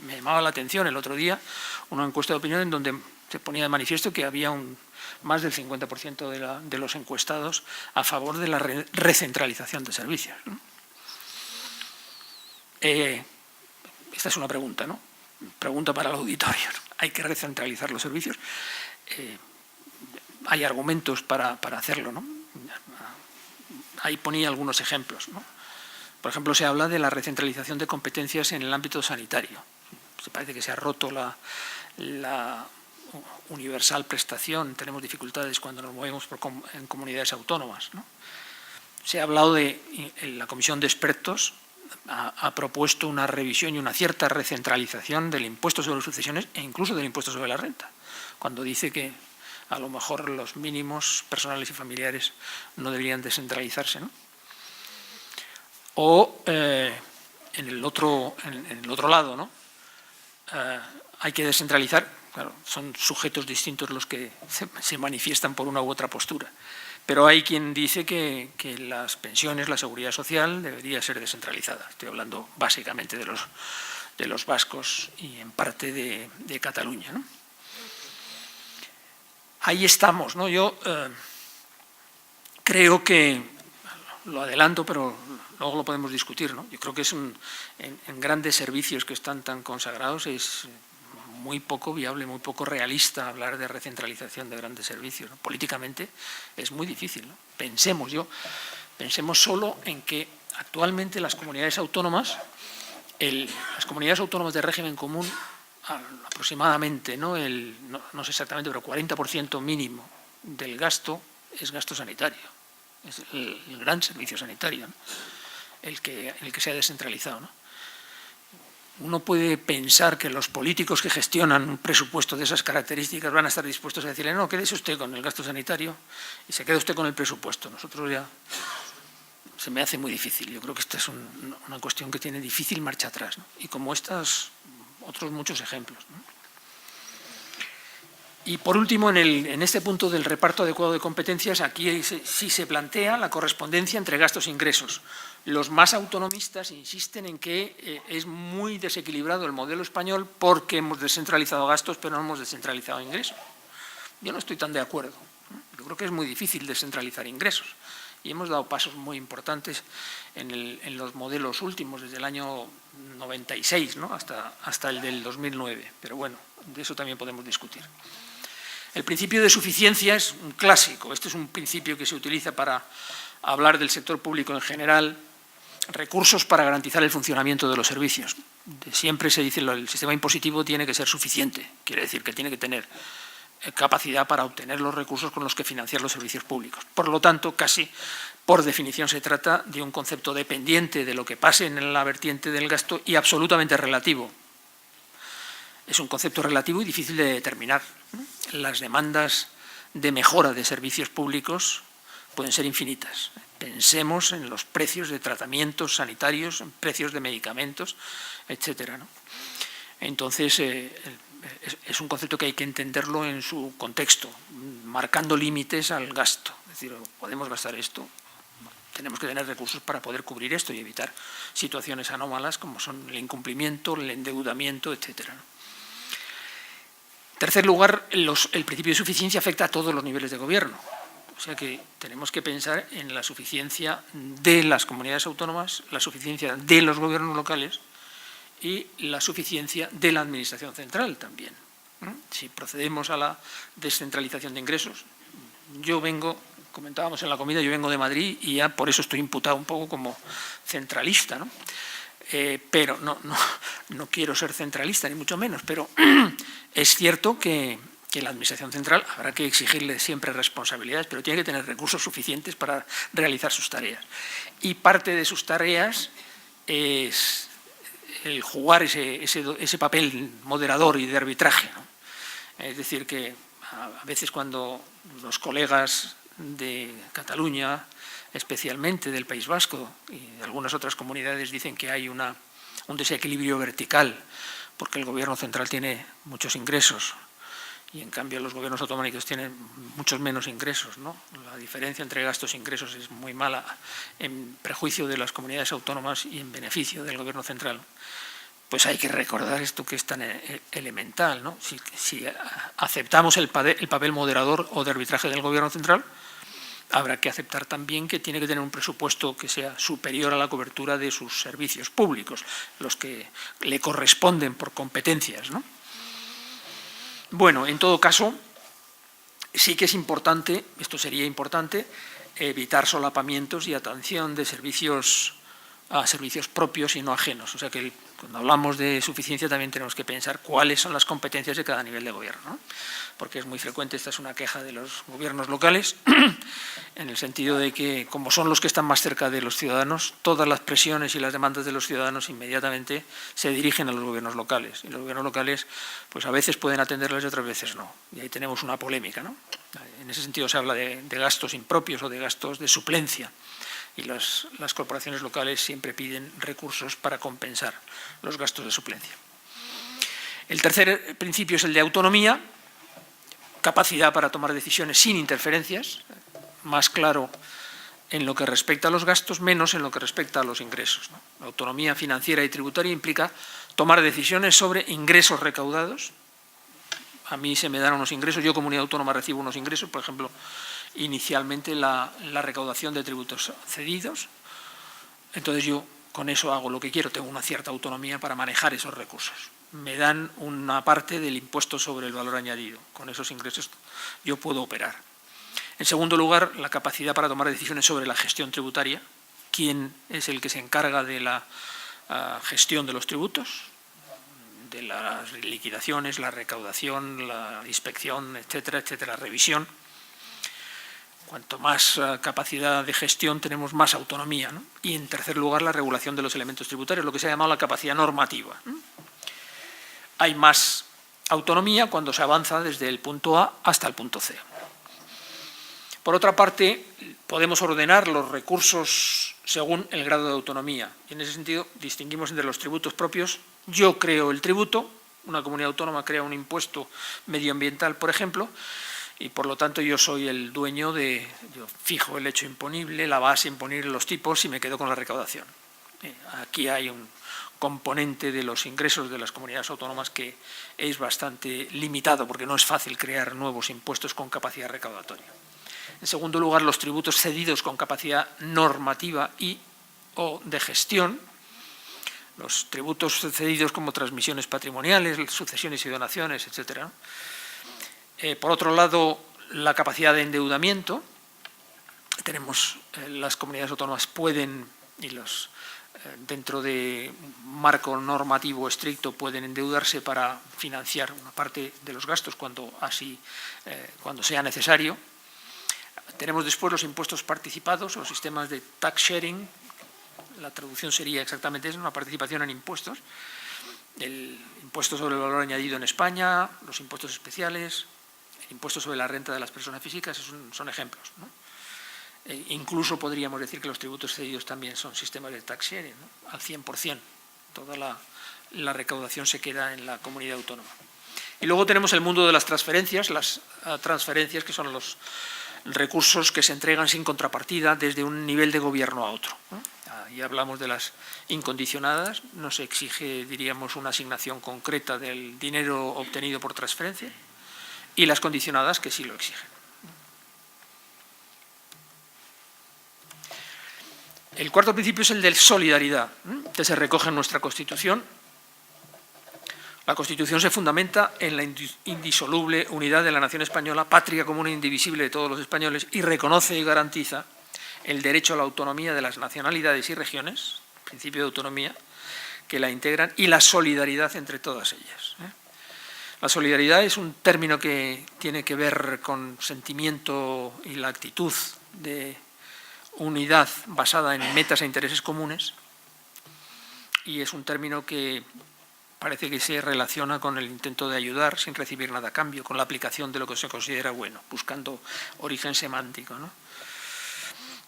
S2: llamaba la atención el otro día, una encuesta de opinión en donde se ponía de manifiesto que había más del 50% de los encuestados a favor de la recentralización de servicios, ¿no? Esta es una pregunta, ¿no? Pregunta para el auditorio. ¿Hay que recentralizar los servicios? Hay argumentos para hacerlo, ¿no? Ahí ponía algunos ejemplos, ¿no? Por ejemplo, se habla de la recentralización de competencias en el ámbito sanitario. Se parece que se ha roto la universal prestación, tenemos dificultades cuando nos movemos en comunidades autónomas, ¿no? Se ha hablado la Comisión de Expertos ha propuesto una revisión y una cierta recentralización del impuesto sobre sucesiones e incluso del impuesto sobre la renta, cuando dice que a lo mejor los mínimos personales y familiares no deberían descentralizarse, ¿no? o en el otro lado, ¿no? Hay que descentralizar. Claro, son sujetos distintos los que se manifiestan por una u otra postura. Pero hay quien dice que las pensiones, la seguridad social debería ser descentralizada. Estoy hablando básicamente de los vascos y en parte de Cataluña, ¿no? Ahí estamos, ¿no? Yo creo que, lo adelanto, pero luego lo podemos discutir, ¿no? Yo creo que en grandes servicios que están tan consagrados es muy poco viable, muy poco realista hablar de recentralización de grandes servicios, ¿no? Políticamente es muy difícil, ¿no? Pensemos solo en que actualmente las comunidades autónomas de régimen común, aproximadamente, ¿no? No sé exactamente, pero 40% mínimo del gasto es gasto sanitario. Es el gran servicio sanitario, ¿no? el que se ha descentralizado, ¿no? Uno puede pensar que los políticos que gestionan un presupuesto de esas características van a estar dispuestos a decirle no, quédese usted con el gasto sanitario y se queda usted con el presupuesto. Nosotros ya se me hace muy difícil. Yo creo que esta es una cuestión que tiene difícil marcha atrás, ¿no? Y como estas, otros muchos ejemplos, ¿no? Y por último, en este punto del reparto adecuado de competencias, aquí sí se plantea la correspondencia entre gastos e ingresos. Los más autonomistas insisten en que es muy desequilibrado el modelo español porque hemos descentralizado gastos pero no hemos descentralizado ingresos. Yo no estoy tan de acuerdo. Yo creo que es muy difícil descentralizar ingresos y hemos dado pasos muy importantes en los modelos últimos, desde el año 96, ¿no? hasta el del 2009. Pero bueno, de eso también podemos discutir. El principio de suficiencia es un clásico. Este es un principio que se utiliza para hablar del sector público en general. Recursos para garantizar el funcionamiento de los servicios. Siempre se dice que el sistema impositivo tiene que ser suficiente. Quiere decir que tiene que tener capacidad para obtener los recursos con los que financiar los servicios públicos. Por lo tanto, casi por definición se trata de un concepto dependiente de lo que pase en la vertiente del gasto y absolutamente relativo. Es un concepto relativo y difícil de determinar. Las demandas de mejora de servicios públicos pueden ser infinitas. Pensemos en los precios de tratamientos sanitarios, en precios de medicamentos, etcétera, ¿no? Entonces, es un concepto que hay que entenderlo en su contexto, marcando límites al gasto. Es decir, podemos gastar esto, tenemos que tener recursos para poder cubrir esto y evitar situaciones anómalas como son el incumplimiento, el endeudamiento, etcétera, ¿no? En tercer lugar, el principio de suficiencia afecta a todos los niveles de gobierno. O sea que tenemos que pensar en la suficiencia de las comunidades autónomas, la suficiencia de los gobiernos locales y la suficiencia de la administración central también. Si procedemos a la descentralización de ingresos, comentábamos en la comida, yo vengo de Madrid y ya por eso estoy imputado un poco como centralista, ¿no? Pero no quiero ser centralista, ni mucho menos, pero es cierto que la Administración Central habrá que exigirle siempre responsabilidades, pero tiene que tener recursos suficientes para realizar sus tareas. Y parte de sus tareas es el jugar ese papel moderador y de arbitraje, ¿no? Es decir, que a veces cuando los colegas de Cataluña, especialmente del País Vasco y de algunas otras comunidades, dicen que hay un desequilibrio vertical porque el Gobierno central tiene muchos ingresos y en cambio los gobiernos autonómicos tienen muchos menos ingresos, ¿no? La diferencia entre gastos e ingresos es muy mala en prejuicio de las comunidades autónomas y en beneficio del Gobierno central. Pues hay que recordar esto que es tan elemental, ¿no? Si aceptamos el papel moderador o de arbitraje del Gobierno central, habrá que aceptar también que tiene que tener un presupuesto que sea superior a la cobertura de sus servicios públicos, los que le corresponden por competencias, ¿no? Bueno, en todo caso, sí que es importante, esto sería importante, evitar solapamientos y atención de servicios a servicios propios y no ajenos. O sea que cuando hablamos de suficiencia también tenemos que pensar cuáles son las competencias de cada nivel de gobierno, ¿no? Porque es muy frecuente, esta es una queja de los gobiernos locales, en el sentido de que, como son los que están más cerca de los ciudadanos, todas las presiones y las demandas de los ciudadanos inmediatamente se dirigen a los gobiernos locales. Y los gobiernos locales, pues a veces pueden atenderlas y otras veces no. Y ahí tenemos una polémica, ¿no? En ese sentido se habla de gastos impropios o de gastos de suplencia. y las corporaciones locales siempre piden recursos para compensar los gastos de suplencia. El tercer principio es el de autonomía, capacidad para tomar decisiones sin interferencias, más claro en lo que respecta a los gastos, menos en lo que respecta a los ingresos, ¿no? La autonomía financiera y tributaria implica tomar decisiones sobre ingresos recaudados. A mí se me dan unos ingresos, yo comunidad autónoma recibo unos ingresos, por ejemplo, inicialmente la recaudación de tributos cedidos. Entonces yo con eso hago lo que quiero, tengo una cierta autonomía para manejar esos recursos. Me dan una parte del impuesto sobre el valor añadido. Con esos ingresos yo puedo operar. En segundo lugar, la capacidad para tomar decisiones sobre la gestión tributaria. ¿Quién es el que se encarga de la gestión de los tributos? De las liquidaciones, la recaudación, la inspección, etcétera, etcétera, revisión. Cuanto más capacidad de gestión tenemos, más autonomía, ¿no? Y en tercer lugar, la regulación de los elementos tributarios, lo que se ha llamado la capacidad normativa. Hay más autonomía cuando se avanza desde el punto A hasta el punto C. Por otra parte, podemos ordenar los recursos según el grado de autonomía. Y en ese sentido distinguimos entre los tributos propios. Yo creo el tributo, una comunidad autónoma crea un impuesto medioambiental, por ejemplo, y por lo tanto yo soy el dueño yo fijo el hecho imponible, la base imponible, los tipos y me quedo con la recaudación. Aquí hay un componente de los ingresos de las comunidades autónomas que es bastante limitado porque no es fácil crear nuevos impuestos con capacidad recaudatoria. En segundo lugar, los tributos cedidos con capacidad normativa o de gestión, los tributos cedidos como transmisiones patrimoniales, sucesiones y donaciones, etcétera. Por otro lado, la capacidad de endeudamiento. Tenemos las comunidades autónomas pueden, dentro de un marco normativo estricto, pueden endeudarse para financiar una parte de los gastos cuando sea necesario. Tenemos después los impuestos participados, los sistemas de tax sharing. La traducción sería exactamente eso, una participación en impuestos. El impuesto sobre el valor añadido en España, los impuestos especiales, el impuesto sobre la renta de las personas físicas, son ejemplos, ¿no? Incluso podríamos decir que los tributos cedidos también son sistemas de tax sharing, ¿no? Al 100%. Toda la recaudación se queda en la comunidad autónoma. Y luego tenemos el mundo de las transferencias que son los recursos que se entregan sin contrapartida desde un nivel de gobierno a otro, ¿no? Ahí hablamos de las incondicionadas, no se exige, diríamos, una asignación concreta del dinero obtenido por transferencia, y las condicionadas que sí lo exigen. El cuarto principio es el de solidaridad, que se recoge en nuestra Constitución. La Constitución se fundamenta en la indisoluble unidad de la nación española, patria común e indivisible de todos los españoles, y reconoce y garantiza el derecho a la autonomía de las nacionalidades y regiones, principio de autonomía, que la integran, y la solidaridad entre todas ellas. La solidaridad es un término que tiene que ver con sentimiento y la actitud de unidad basada en metas e intereses comunes, y es un término que parece que se relaciona con el intento de ayudar sin recibir nada a cambio, con la aplicación de lo que se considera bueno, buscando origen semántico, ¿no?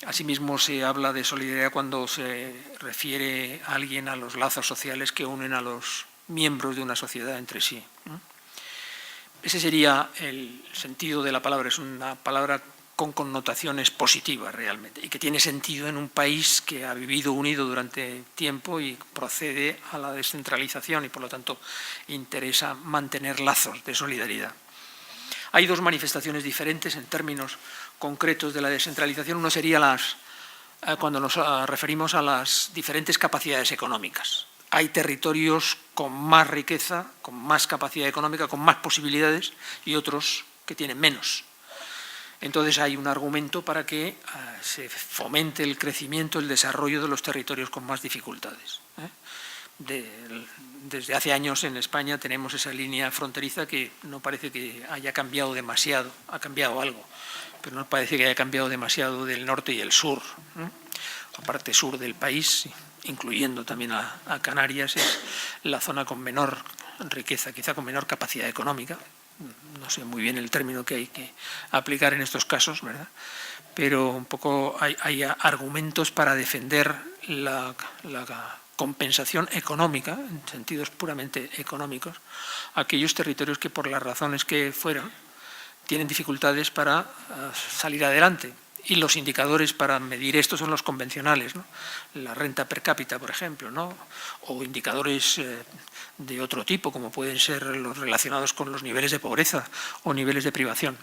S2: Asimismo, se habla de solidaridad cuando se refiere a alguien a los lazos sociales que unen a los miembros de una sociedad entre sí, ¿no? Ese sería el sentido de la palabra. Es una palabra con connotaciones positivas realmente y que tiene sentido en un país que ha vivido unido durante tiempo y procede a la descentralización y por lo tanto interesa mantener lazos de solidaridad. Hay dos manifestaciones diferentes en términos concretos de la descentralización. Uno sería cuando nos referimos a las diferentes capacidades económicas. Hay territorios con más riqueza, con más capacidad económica, con más posibilidades y otros que tienen menos. Entonces hay un argumento para que se fomente el crecimiento, el desarrollo de los territorios con más dificultades. Desde hace años en España tenemos esa línea fronteriza que no parece que haya cambiado demasiado, ha cambiado algo, pero no parece que haya cambiado demasiado del norte y el sur. La parte sur del país, incluyendo también a Canarias, es la zona con menor riqueza, quizá con menor capacidad económica. No sé muy bien el término que hay que aplicar en estos casos, ¿verdad? pero un poco hay argumentos para defender la compensación económica, en sentidos puramente económicos, a aquellos territorios que por las razones que fueran tienen dificultades para salir adelante. Y los indicadores para medir esto son los convencionales, ¿no? La renta per cápita, por ejemplo, ¿no? O indicadores de otro tipo, como pueden ser los relacionados con los niveles de pobreza o niveles de privación.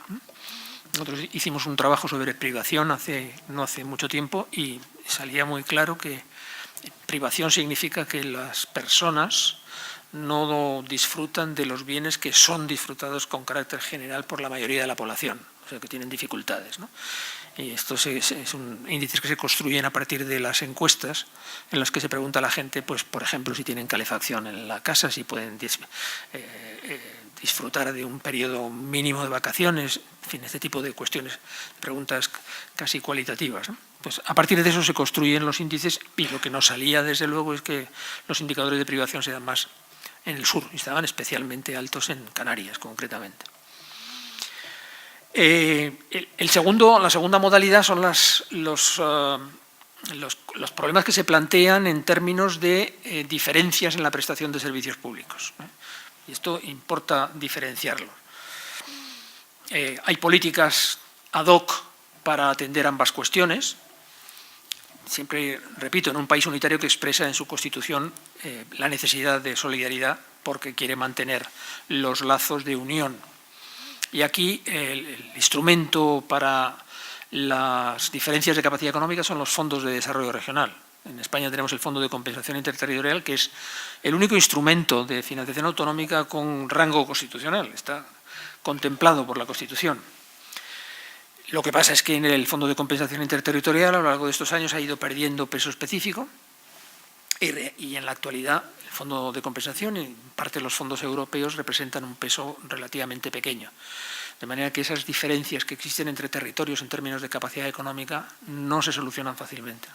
S2: Nosotros hicimos un trabajo sobre privación no hace mucho tiempo y salía muy claro que privación significa que las personas no disfrutan de los bienes que son disfrutados con carácter general por la mayoría de la población, o sea, que tienen dificultades, ¿no? Y estos son índices que se construyen a partir de las encuestas en las que se pregunta a la gente, pues, por ejemplo, si tienen calefacción en la casa, si pueden disfrutar de un periodo mínimo de vacaciones, en fin, este tipo de cuestiones, preguntas casi cualitativas, ¿no? Pues a partir de eso se construyen los índices y lo que nos salía, desde luego, es que los indicadores de privación se dan más en el sur y estaban especialmente altos en Canarias, concretamente. La segunda modalidad son los problemas que se plantean en términos de diferencias en la prestación de servicios públicos, ¿no? Y esto importa diferenciarlo. Hay políticas ad hoc para atender ambas cuestiones. Siempre, repito, en un país unitario que expresa en su Constitución la necesidad de solidaridad porque quiere mantener los lazos de unión. Y aquí el instrumento para las diferencias de capacidad económica son los fondos de desarrollo regional. En España tenemos el Fondo de Compensación Interterritorial, que es el único instrumento de financiación autonómica con rango constitucional. Está contemplado por la Constitución. Lo que pasa es que en el Fondo de Compensación Interterritorial, a lo largo de estos años, ha ido perdiendo peso específico y en la actualidad el Fondo de Compensación y en parte los fondos europeos representan un peso relativamente pequeño. De manera que esas diferencias que existen entre territorios en términos de capacidad económica no se solucionan fácilmente.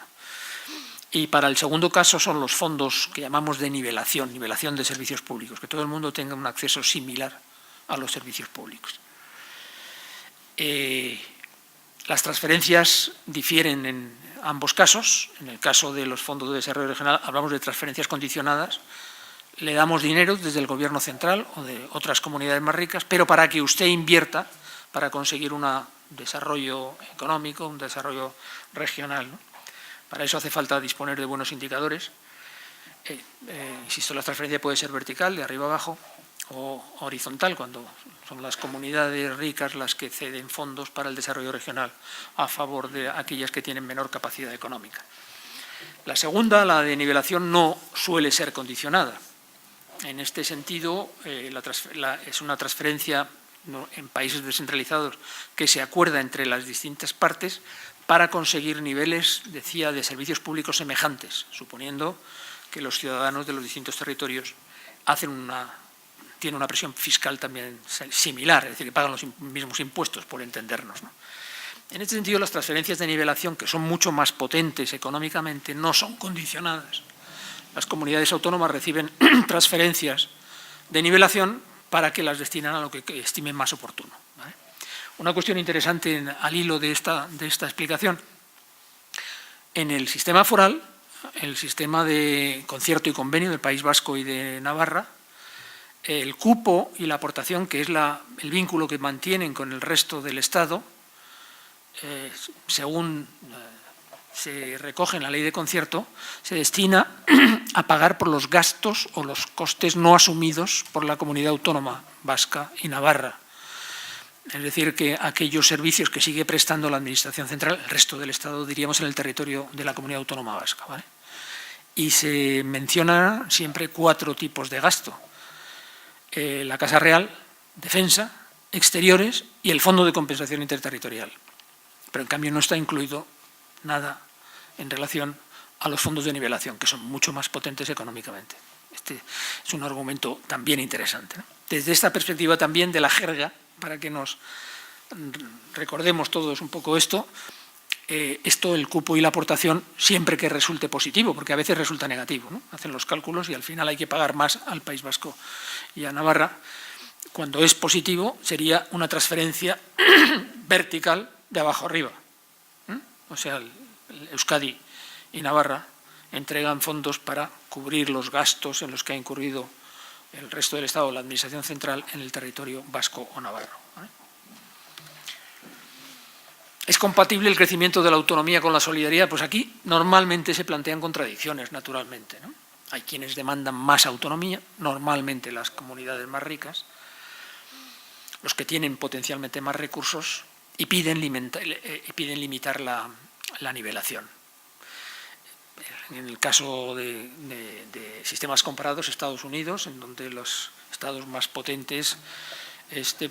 S2: Y para el segundo caso son los fondos que llamamos de nivelación de servicios públicos, que todo el mundo tenga un acceso similar a los servicios públicos. Las transferencias difieren en ambos casos. En el caso de los fondos de desarrollo regional hablamos de transferencias condicionadas. Le damos dinero desde el gobierno central o de otras comunidades más ricas, pero para que usted invierta para conseguir un desarrollo económico, un desarrollo regional, ¿no? Para eso hace falta disponer de buenos indicadores. Insisto, la transferencia puede ser vertical, de arriba abajo, o horizontal, cuando son las comunidades ricas las que ceden fondos para el desarrollo regional a favor de aquellas que tienen menor capacidad económica. La segunda, la de nivelación, no suele ser condicionada. En este sentido, es una transferencia en países descentralizados que se acuerda entre las distintas partes para conseguir niveles, decía, de servicios públicos semejantes, suponiendo que los ciudadanos de los distintos territorios tienen una presión fiscal también similar, es decir, que pagan los mismos impuestos, por entendernos, ¿no? En este sentido, las transferencias de nivelación, que son mucho más potentes económicamente, no son condicionadas. Las comunidades autónomas reciben transferencias de nivelación para que las destinen a lo que estimen más oportuno, ¿vale? Una cuestión interesante al hilo de esta explicación. En el sistema foral, el sistema de concierto y convenio del País Vasco y de Navarra, el cupo y la aportación, que es el vínculo que mantienen con el resto del Estado, según se recoge en la ley de concierto, se destina a pagar por los gastos o los costes no asumidos por la comunidad autónoma vasca y Navarra. Es decir, que aquellos servicios que sigue prestando la Administración Central, el resto del Estado, diríamos, en el territorio de la comunidad autónoma vasca, ¿vale? Y se menciona siempre 4 tipos de gasto: la Casa Real, Defensa, Exteriores y el Fondo de Compensación Interterritorial. Pero en cambio no está incluido nada en relación a los fondos de nivelación, que son mucho más potentes económicamente. Este es un argumento también interesante, ¿no? Desde esta perspectiva también de la jerga, para que nos recordemos todos un poco esto, el cupo y la aportación, siempre que resulte positivo, porque a veces resulta negativo, ¿no? Hacen los cálculos y al final hay que pagar más al País Vasco y a Navarra. Cuando es positivo, sería una transferencia vertical de abajo arriba. o sea, Euskadi y Navarra, entregan fondos para cubrir los gastos en los que ha incurrido el resto del Estado, la Administración central, en el territorio vasco o navarro. ¿Es compatible el crecimiento de la autonomía con la solidaridad? Pues aquí normalmente se plantean contradicciones, naturalmente, ¿no? Hay quienes demandan más autonomía, normalmente las comunidades más ricas, los que tienen potencialmente más recursos, y piden limitar la nivelación. En el caso de sistemas comparados, Estados Unidos, en donde los estados más potentes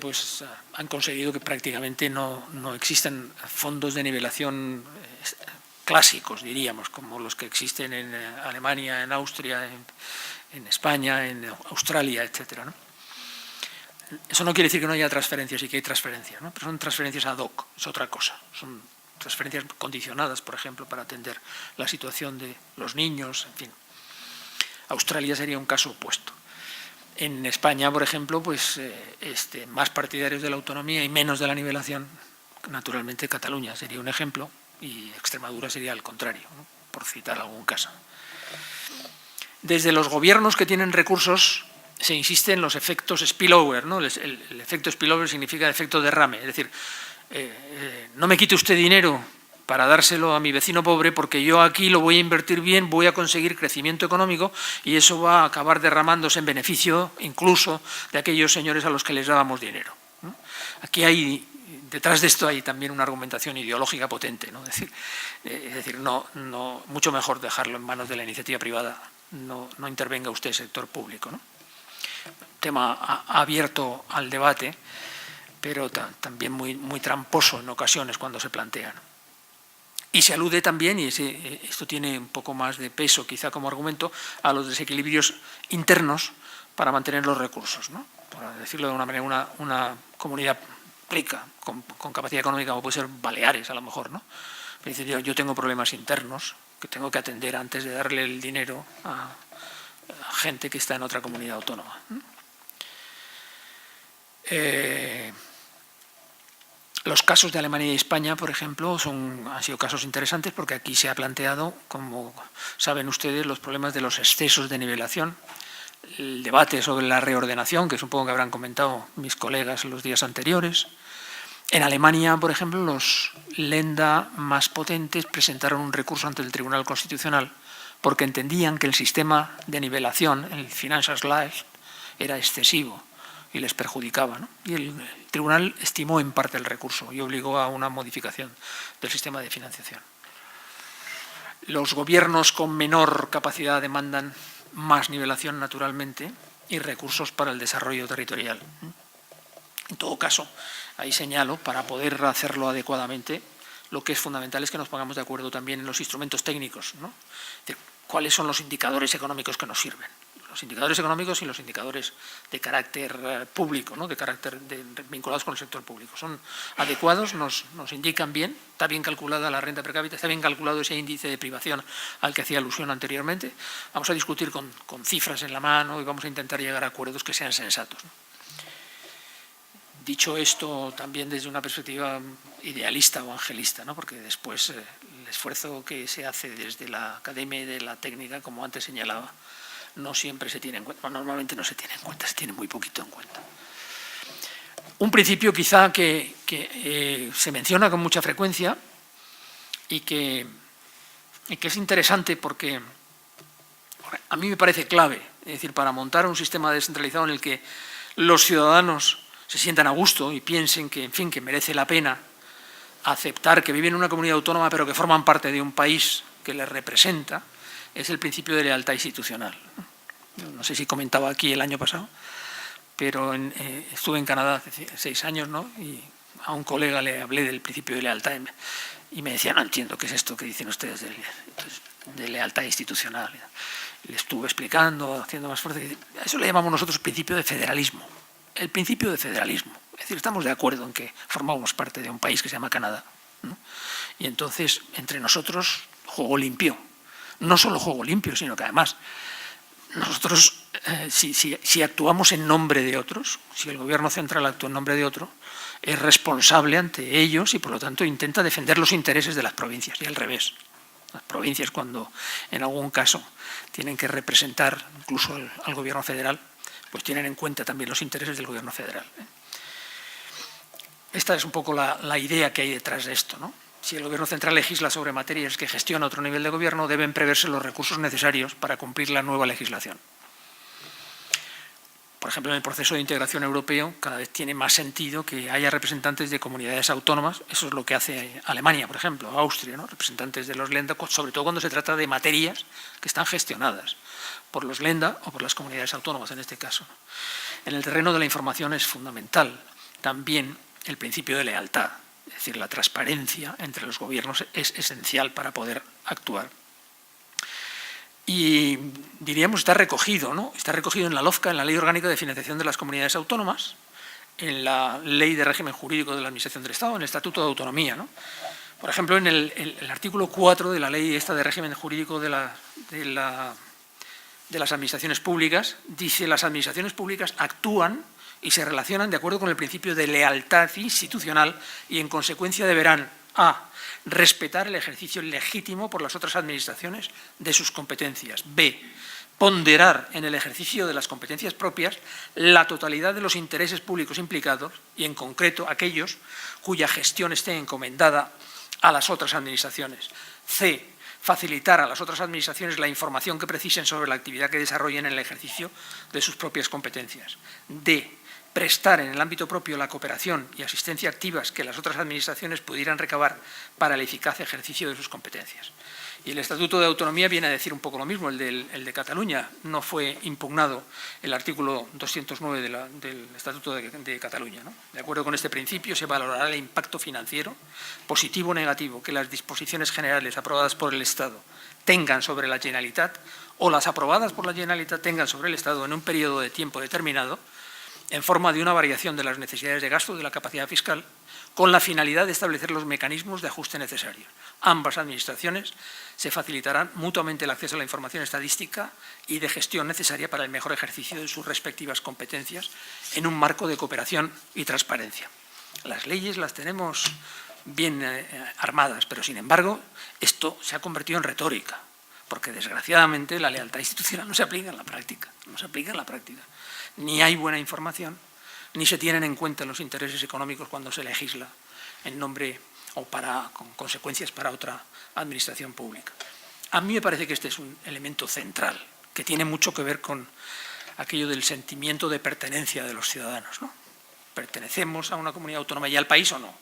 S2: pues, han conseguido que prácticamente no existen fondos de nivelación clásicos, diríamos, como los que existen en Alemania, en Austria, en España, en Australia, etcétera, ¿no? Eso no quiere decir que no haya transferencias, sí que hay transferencias, ¿no? Pero son transferencias ad hoc, es otra cosa. Son transferencias condicionadas, por ejemplo, para atender la situación de los niños, en fin. Australia sería un caso opuesto. En España, por ejemplo, pues más partidarios de la autonomía y menos de la nivelación, naturalmente Cataluña sería un ejemplo y Extremadura sería al contrario, ¿no? Por citar algún caso. Desde los gobiernos que tienen recursos se insiste en los efectos spillover, ¿no? El efecto spillover significa efecto derrame, es decir, no me quite usted dinero para dárselo a mi vecino pobre porque yo aquí lo voy a invertir bien, voy a conseguir crecimiento económico y eso va a acabar derramándose en beneficio incluso de aquellos señores a los que les dábamos dinero, ¿no? Aquí hay, detrás de esto hay también una argumentación ideológica potente, ¿no? Es decir, mucho mejor dejarlo en manos de la iniciativa privada, no intervenga usted sector público, ¿no? Tema abierto al debate, pero también muy tramposo en ocasiones cuando se plantean. Y se alude también, y esto tiene un poco más de peso quizá como argumento, a los desequilibrios internos para mantener los recursos, ¿no? Para decirlo de una manera, una comunidad rica, con capacidad económica, como puede ser Baleares a lo mejor, ¿no? Dice, yo tengo problemas internos que tengo que atender antes de darle el dinero a gente que está en otra comunidad autónoma, ¿no? Los casos de Alemania y España, por ejemplo, han sido casos interesantes porque aquí se ha planteado, como saben ustedes, los problemas de los excesos de nivelación, el debate sobre la reordenación, que supongo que habrán comentado mis colegas en los días anteriores. En Alemania, por ejemplo, los Länder más potentes presentaron un recurso ante el Tribunal Constitucional porque entendían que el sistema de nivelación, el Finanzausgleich, era excesivo y les perjudicaba, ¿no? Y el tribunal estimó en parte el recurso y obligó a una modificación del sistema de financiación. Los gobiernos con menor capacidad demandan más nivelación, naturalmente, y recursos para el desarrollo territorial. En todo caso, ahí señalo, para poder hacerlo adecuadamente, lo que es fundamental es que nos pongamos de acuerdo también en los instrumentos técnicos, ¿no? Es decir, cuáles son los indicadores económicos que nos sirven. Los indicadores económicos y los indicadores de carácter público, ¿no? Vinculados con el sector público. Son adecuados, nos indican bien, está bien calculada la renta per cápita, está bien calculado ese índice de privación al que hacía alusión anteriormente. Vamos a discutir con cifras en la mano y vamos a intentar llegar a acuerdos que sean sensatos, ¿no? Dicho esto, también desde una perspectiva idealista o angelista, ¿no? Porque después el esfuerzo que se hace desde la academia y de la técnica, como antes señalaba, no siempre se tiene en cuenta, normalmente no se tiene en cuenta, se tiene muy poquito en cuenta. Un principio quizá que se menciona con mucha frecuencia y que es interesante porque a mí me parece clave, es decir, para montar un sistema descentralizado en el que los ciudadanos se sientan a gusto y piensen que, en fin, que merece la pena aceptar que viven en una comunidad autónoma pero que forman parte de un país que les representa, es el principio de lealtad institucional. No sé si comentaba aquí el año pasado, pero estuve en Canadá hace 6 años, ¿no? Y a un colega le hablé del principio de lealtad y me decía, no entiendo qué es esto que dicen ustedes de lealtad institucional. Le estuve explicando, haciendo más fuerte. A eso le llamamos nosotros principio de federalismo. El principio de federalismo. Es decir, estamos de acuerdo en que formamos parte de un país que se llama Canadá, ¿no? Y entonces, entre nosotros, juego limpio. No solo juego limpio, sino que además nosotros si actuamos en nombre de otros, si el Gobierno central actúa en nombre de otro, es responsable ante ellos y, por lo tanto, intenta defender los intereses de las provincias y al revés. Las provincias, cuando en algún caso tienen que representar incluso al Gobierno federal, pues tienen en cuenta también los intereses del Gobierno federal. Esta es un poco la idea que hay detrás de esto, ¿no? Si el Gobierno central legisla sobre materias que gestiona otro nivel de gobierno, deben preverse los recursos necesarios para cumplir la nueva legislación. Por ejemplo, en el proceso de integración europeo cada vez tiene más sentido que haya representantes de comunidades autónomas. Eso es lo que hace Alemania, por ejemplo, Austria, ¿no? Representantes de los Länder, sobre todo cuando se trata de materias que están gestionadas por los Länder o por las comunidades autónomas en este caso. En el terreno de la información es fundamental también el principio de lealtad. Es decir, la transparencia entre los gobiernos es esencial para poder actuar. Y diríamos está recogido, ¿no? Está recogido en la LOFCA, en la Ley Orgánica de Financiación de las Comunidades Autónomas, en la Ley de Régimen Jurídico de la Administración del Estado, en el Estatuto de Autonomía, ¿no? Por ejemplo, en el artículo 4 de la Ley esta de Régimen Jurídico de las Administraciones Públicas, dice: las administraciones públicas actúan y se relacionan de acuerdo con el principio de lealtad institucional y, en consecuencia, deberán a. Respetar el ejercicio legítimo por las otras administraciones de sus competencias. B. Ponderar en el ejercicio de las competencias propias la totalidad de los intereses públicos implicados y, en concreto, aquellos cuya gestión esté encomendada a las otras administraciones. C. Facilitar a las otras administraciones la información que precisen sobre la actividad que desarrollen en el ejercicio de sus propias competencias. D. Prestar en el ámbito propio la cooperación y asistencia activas que las otras administraciones pudieran recabar para el eficaz ejercicio de sus competencias. Y el Estatuto de Autonomía viene a decir un poco lo mismo, el de Cataluña. No fue impugnado el artículo 209 del Estatuto de Cataluña, ¿no? De acuerdo con este principio, se valorará el impacto financiero, positivo o negativo, que las disposiciones generales aprobadas por el Estado tengan sobre la Generalitat o las aprobadas por la Generalitat tengan sobre el Estado en un periodo de tiempo determinado, en forma de una variación de las necesidades de gasto de la capacidad fiscal, con la finalidad de establecer los mecanismos de ajuste necesarios. Ambas administraciones se facilitarán mutuamente el acceso a la información estadística y de gestión necesaria para el mejor ejercicio de sus respectivas competencias en un marco de cooperación y transparencia. Las leyes las tenemos bien armadas, pero sin embargo esto se ha convertido en retórica, porque desgraciadamente la lealtad institucional no se aplica en la práctica, Ni hay buena información, ni se tienen en cuenta los intereses económicos cuando se legisla en nombre o con consecuencias para otra administración pública. A mí me parece que este es un elemento central, que tiene mucho que ver con aquello del sentimiento de pertenencia de los ciudadanos, ¿no? ¿Pertenecemos a una comunidad autónoma y al país o no?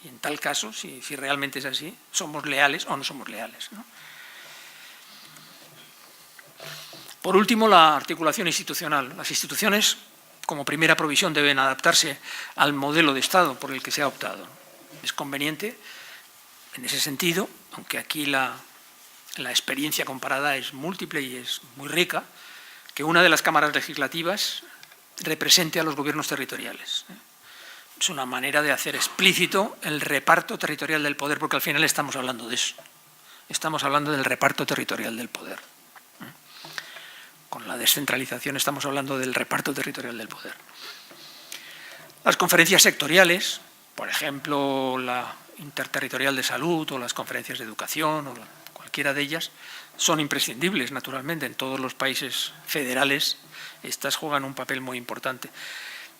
S2: Y en tal caso, si realmente es así, ¿somos leales o no somos leales, ¿no? Por último, la articulación institucional. Las instituciones, como primera provisión, deben adaptarse al modelo de Estado por el que se ha optado. Es conveniente, en ese sentido, aunque aquí la experiencia comparada es múltiple y es muy rica, que una de las cámaras legislativas represente a los gobiernos territoriales. Es una manera de hacer explícito el reparto territorial del poder, porque al final estamos hablando de eso. Estamos hablando del reparto territorial del poder. Con la descentralización estamos hablando del reparto territorial del poder. Las conferencias sectoriales, por ejemplo, la interterritorial de salud o las conferencias de educación o cualquiera de ellas, son imprescindibles, naturalmente. En todos los países federales estas juegan un papel muy importante.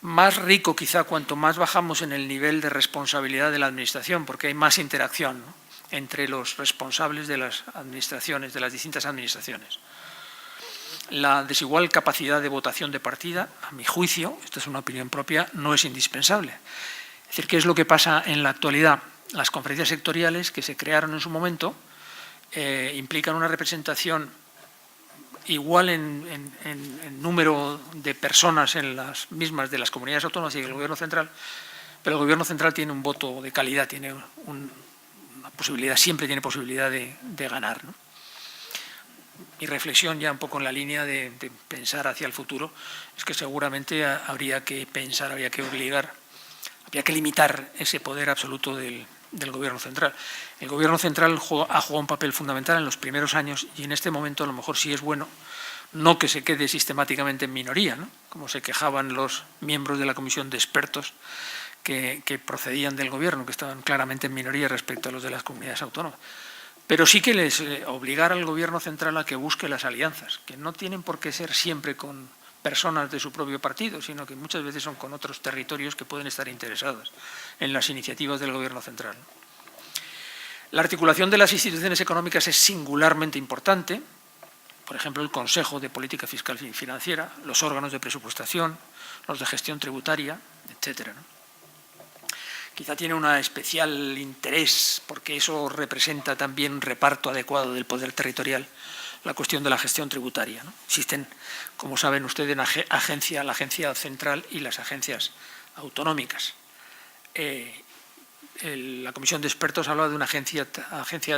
S2: Más rico quizá cuanto más bajamos en el nivel de responsabilidad de la administración, porque hay más interacción, ¿no?, entre los responsables de las administraciones, de las distintas administraciones. La desigual capacidad de votación de partida, a mi juicio, esto es una opinión propia, no es indispensable. Es decir, ¿qué es lo que pasa en la actualidad? Las conferencias sectoriales que se crearon en su momento implican una representación igual en número de personas en las mismas de las comunidades autónomas y el Gobierno central, pero el Gobierno central tiene un voto de calidad, tiene una posibilidad, siempre tiene posibilidad de ganar, ¿no? Mi reflexión, ya un poco en la línea de pensar hacia el futuro, es que seguramente habría que pensar, habría que obligar, habría que limitar ese poder absoluto del Gobierno central. El Gobierno central ha jugado un papel fundamental en los primeros años y en este momento a lo mejor sí es bueno no que se quede sistemáticamente en minoría, ¿no?, como se quejaban los miembros de la comisión de expertos que procedían del Gobierno, que estaban claramente en minoría respecto a los de las comunidades autónomas. Pero sí que les obligar al Gobierno central a que busque las alianzas, que no tienen por qué ser siempre con personas de su propio partido, sino que muchas veces son con otros territorios que pueden estar interesados en las iniciativas del Gobierno central. La articulación de las instituciones económicas es singularmente importante. Por ejemplo, el Consejo de Política Fiscal y Financiera, los órganos de presupuestación, los de gestión tributaria, etcétera, ¿no? Quizá tiene un especial interés, porque eso representa también un reparto adecuado del poder territorial, la cuestión de la gestión tributaria, ¿no? Existen, como saben ustedes, la agencia central y las agencias autonómicas. La comisión de expertos habla de una agencia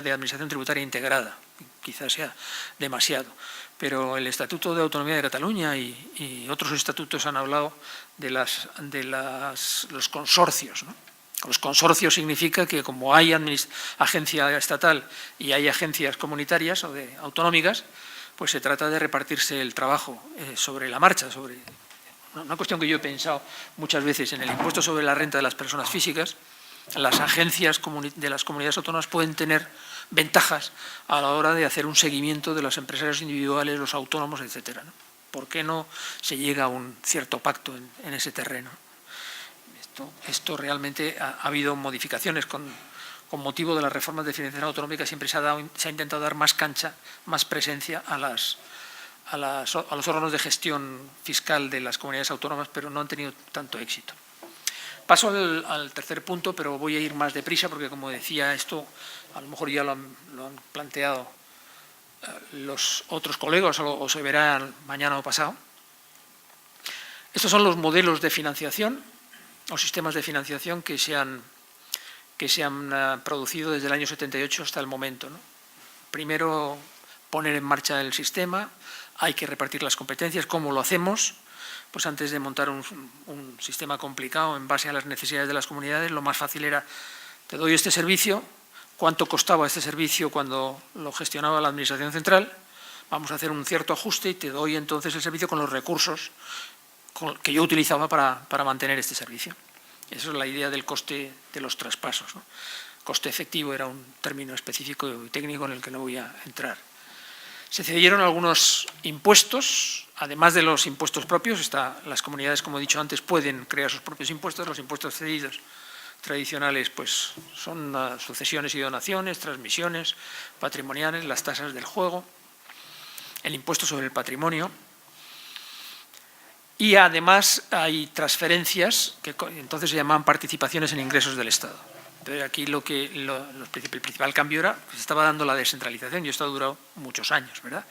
S2: de administración tributaria integrada, quizás sea demasiado, pero el Estatuto de Autonomía de Cataluña y otros estatutos han hablado de los consorcios, ¿no? Los consorcios significa que como hay agencia estatal y hay agencias comunitarias o autonómicas, pues se trata de repartirse el trabajo sobre la marcha, sobre una cuestión que yo he pensado muchas veces en el impuesto sobre la renta de las personas físicas. Las agencias de las comunidades autónomas pueden tener ventajas a la hora de hacer un seguimiento de los empresarios individuales, los autónomos, etcétera, ¿no? ¿Por qué no se llega a un cierto pacto en ese terreno? Esto realmente ha habido modificaciones con motivo de las reformas de financiación autonómica. Siempre se ha intentado dar más cancha, más presencia a los órganos de gestión fiscal de las comunidades autónomas, pero no han tenido tanto éxito. Paso al tercer punto, pero voy a ir más deprisa porque, como decía, esto a lo mejor ya lo han planteado los otros colegas o se verá mañana o pasado. Estos son los modelos de financiación o sistemas de financiación que se han producido desde el año 78 hasta el momento, ¿no? Primero, poner en marcha el sistema, hay que repartir las competencias. ¿Cómo lo hacemos? Pues antes de montar un sistema complicado en base a las necesidades de las comunidades, lo más fácil era: te doy este servicio, ¿cuánto costaba este servicio cuando lo gestionaba la Administración Central? Vamos a hacer un cierto ajuste y te doy entonces el servicio con los recursos que yo utilizaba para mantener este servicio. Esa es la idea del coste de los traspasos, ¿no? Coste efectivo era un término específico y técnico en el que no voy a entrar. Se cedieron algunos impuestos, además de los impuestos propios. Las comunidades, como he dicho antes, pueden crear sus propios impuestos. Los impuestos cedidos tradicionales pues son sucesiones y donaciones, transmisiones patrimoniales, las tasas del juego, el impuesto sobre el patrimonio. Y además hay transferencias que entonces se llamaban participaciones en ingresos del Estado. Entonces aquí el principal cambio era que se estaba dando la descentralización, y esto ha durado muchos años, ¿verdad?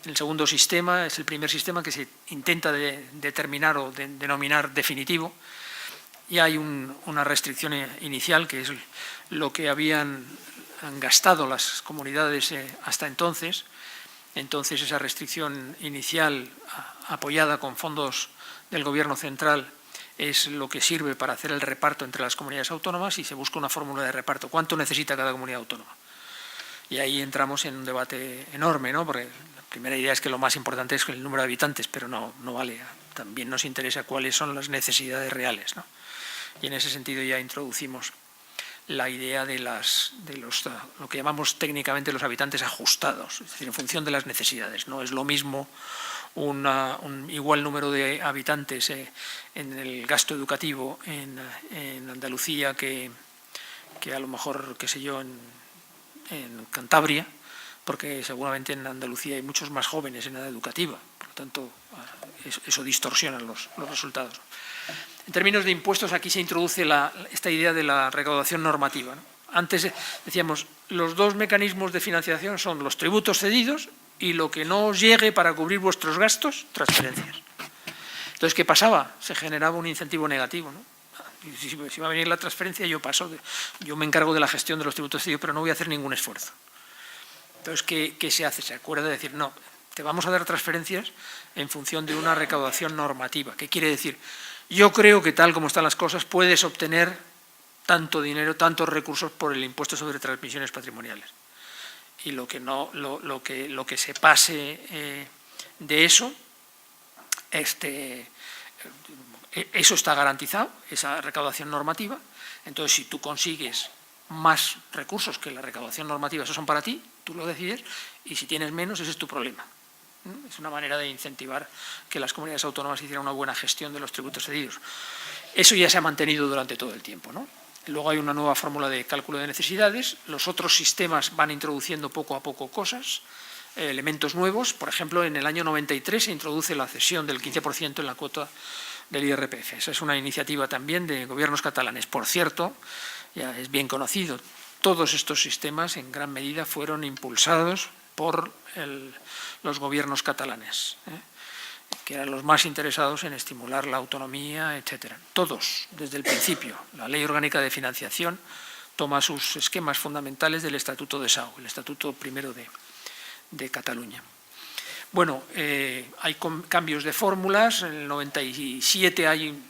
S2: El segundo sistema es el primer sistema que se intenta determinar o denominar definitivo, y hay una restricción inicial, que es lo que han gastado las comunidades hasta entonces. Entonces esa restricción inicial, apoyada con fondos del Gobierno central, es lo que sirve para hacer el reparto entre las comunidades autónomas, y se busca una fórmula de reparto. ¿Cuánto necesita cada comunidad autónoma? Y ahí entramos en un debate enorme, ¿no? Porque la primera idea es que lo más importante es el número de habitantes, pero no vale. También nos interesa cuáles son las necesidades reales, ¿no? Y en ese sentido ya introducimos la idea de lo que llamamos técnicamente los habitantes ajustados, es decir, en función de las necesidades. No es lo mismo un igual número de habitantes en el gasto educativo en Andalucía que a lo mejor, qué sé yo, en Cantabria, porque seguramente en Andalucía hay muchos más jóvenes en edad educativa, por lo tanto eso distorsiona los resultados. En términos de impuestos, aquí se introduce esta idea de la recaudación normativa, ¿no? Antes decíamos, los dos mecanismos de financiación son los tributos cedidos y lo que no os llegue para cubrir vuestros gastos, transferencias. Entonces, ¿qué pasaba? Se generaba un incentivo negativo, ¿no? Si va a venir la transferencia, yo me encargo de la gestión de los tributos cedidos, pero no voy a hacer ningún esfuerzo. Entonces, ¿qué se hace? Se acuerda de decir, no, te vamos a dar transferencias en función de una recaudación normativa. ¿Qué quiere decir? Yo creo que tal como están las cosas puedes obtener tanto dinero, tantos recursos por el impuesto sobre transmisiones patrimoniales. Y lo que se pase de eso, eso está garantizado, esa recaudación normativa. Entonces, si tú consigues más recursos que la recaudación normativa, esos son para ti, tú lo decides, y si tienes menos, ese es tu problema. Es una manera de incentivar que las comunidades autónomas hicieran una buena gestión de los tributos cedidos. Eso ya se ha mantenido durante todo el tiempo, ¿no? Luego hay una nueva fórmula de cálculo de necesidades. Los otros sistemas van introduciendo poco a poco cosas, elementos nuevos. Por ejemplo, en el año 93 se introduce la cesión del 15% en la cuota del IRPF. Esa es una iniciativa también de gobiernos catalanes. Por cierto, ya es bien conocido, todos estos sistemas en gran medida fueron impulsados por los gobiernos catalanes, que eran los más interesados en estimular la autonomía, etcétera. Todos, desde el principio. La Ley Orgánica de Financiación toma sus esquemas fundamentales del Estatuto de Sau, el Estatuto primero de Cataluña. Bueno, hay cambios de fórmulas. En el 97 hay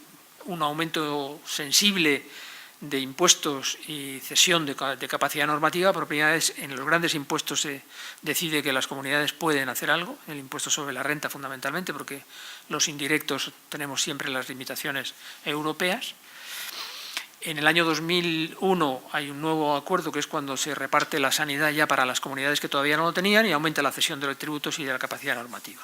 S2: un aumento sensible de impuestos y cesión de capacidad normativa. Por primera vez en los grandes impuestos se decide que las comunidades pueden hacer algo, el impuesto sobre la renta fundamentalmente, porque los indirectos tenemos siempre las limitaciones europeas. En el año 2001 hay un nuevo acuerdo, que es cuando se reparte la sanidad ya para las comunidades que todavía no lo tenían, y aumenta la cesión de los tributos y de la capacidad normativa.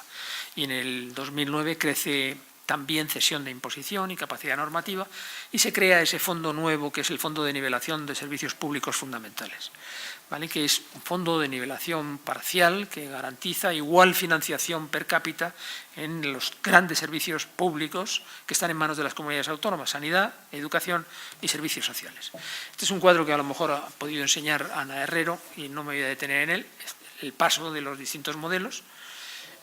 S2: Y en el 2009 crece también cesión de imposición y capacidad normativa, y se crea ese fondo nuevo, que es el Fondo de Nivelación de Servicios Públicos Fundamentales, ¿vale? Que es un fondo de nivelación parcial que garantiza igual financiación per cápita en los grandes servicios públicos que están en manos de las comunidades autónomas: sanidad, educación y servicios sociales. Este es un cuadro que a lo mejor ha podido enseñar Ana Herrero, y no me voy a detener en él, el paso de los distintos modelos,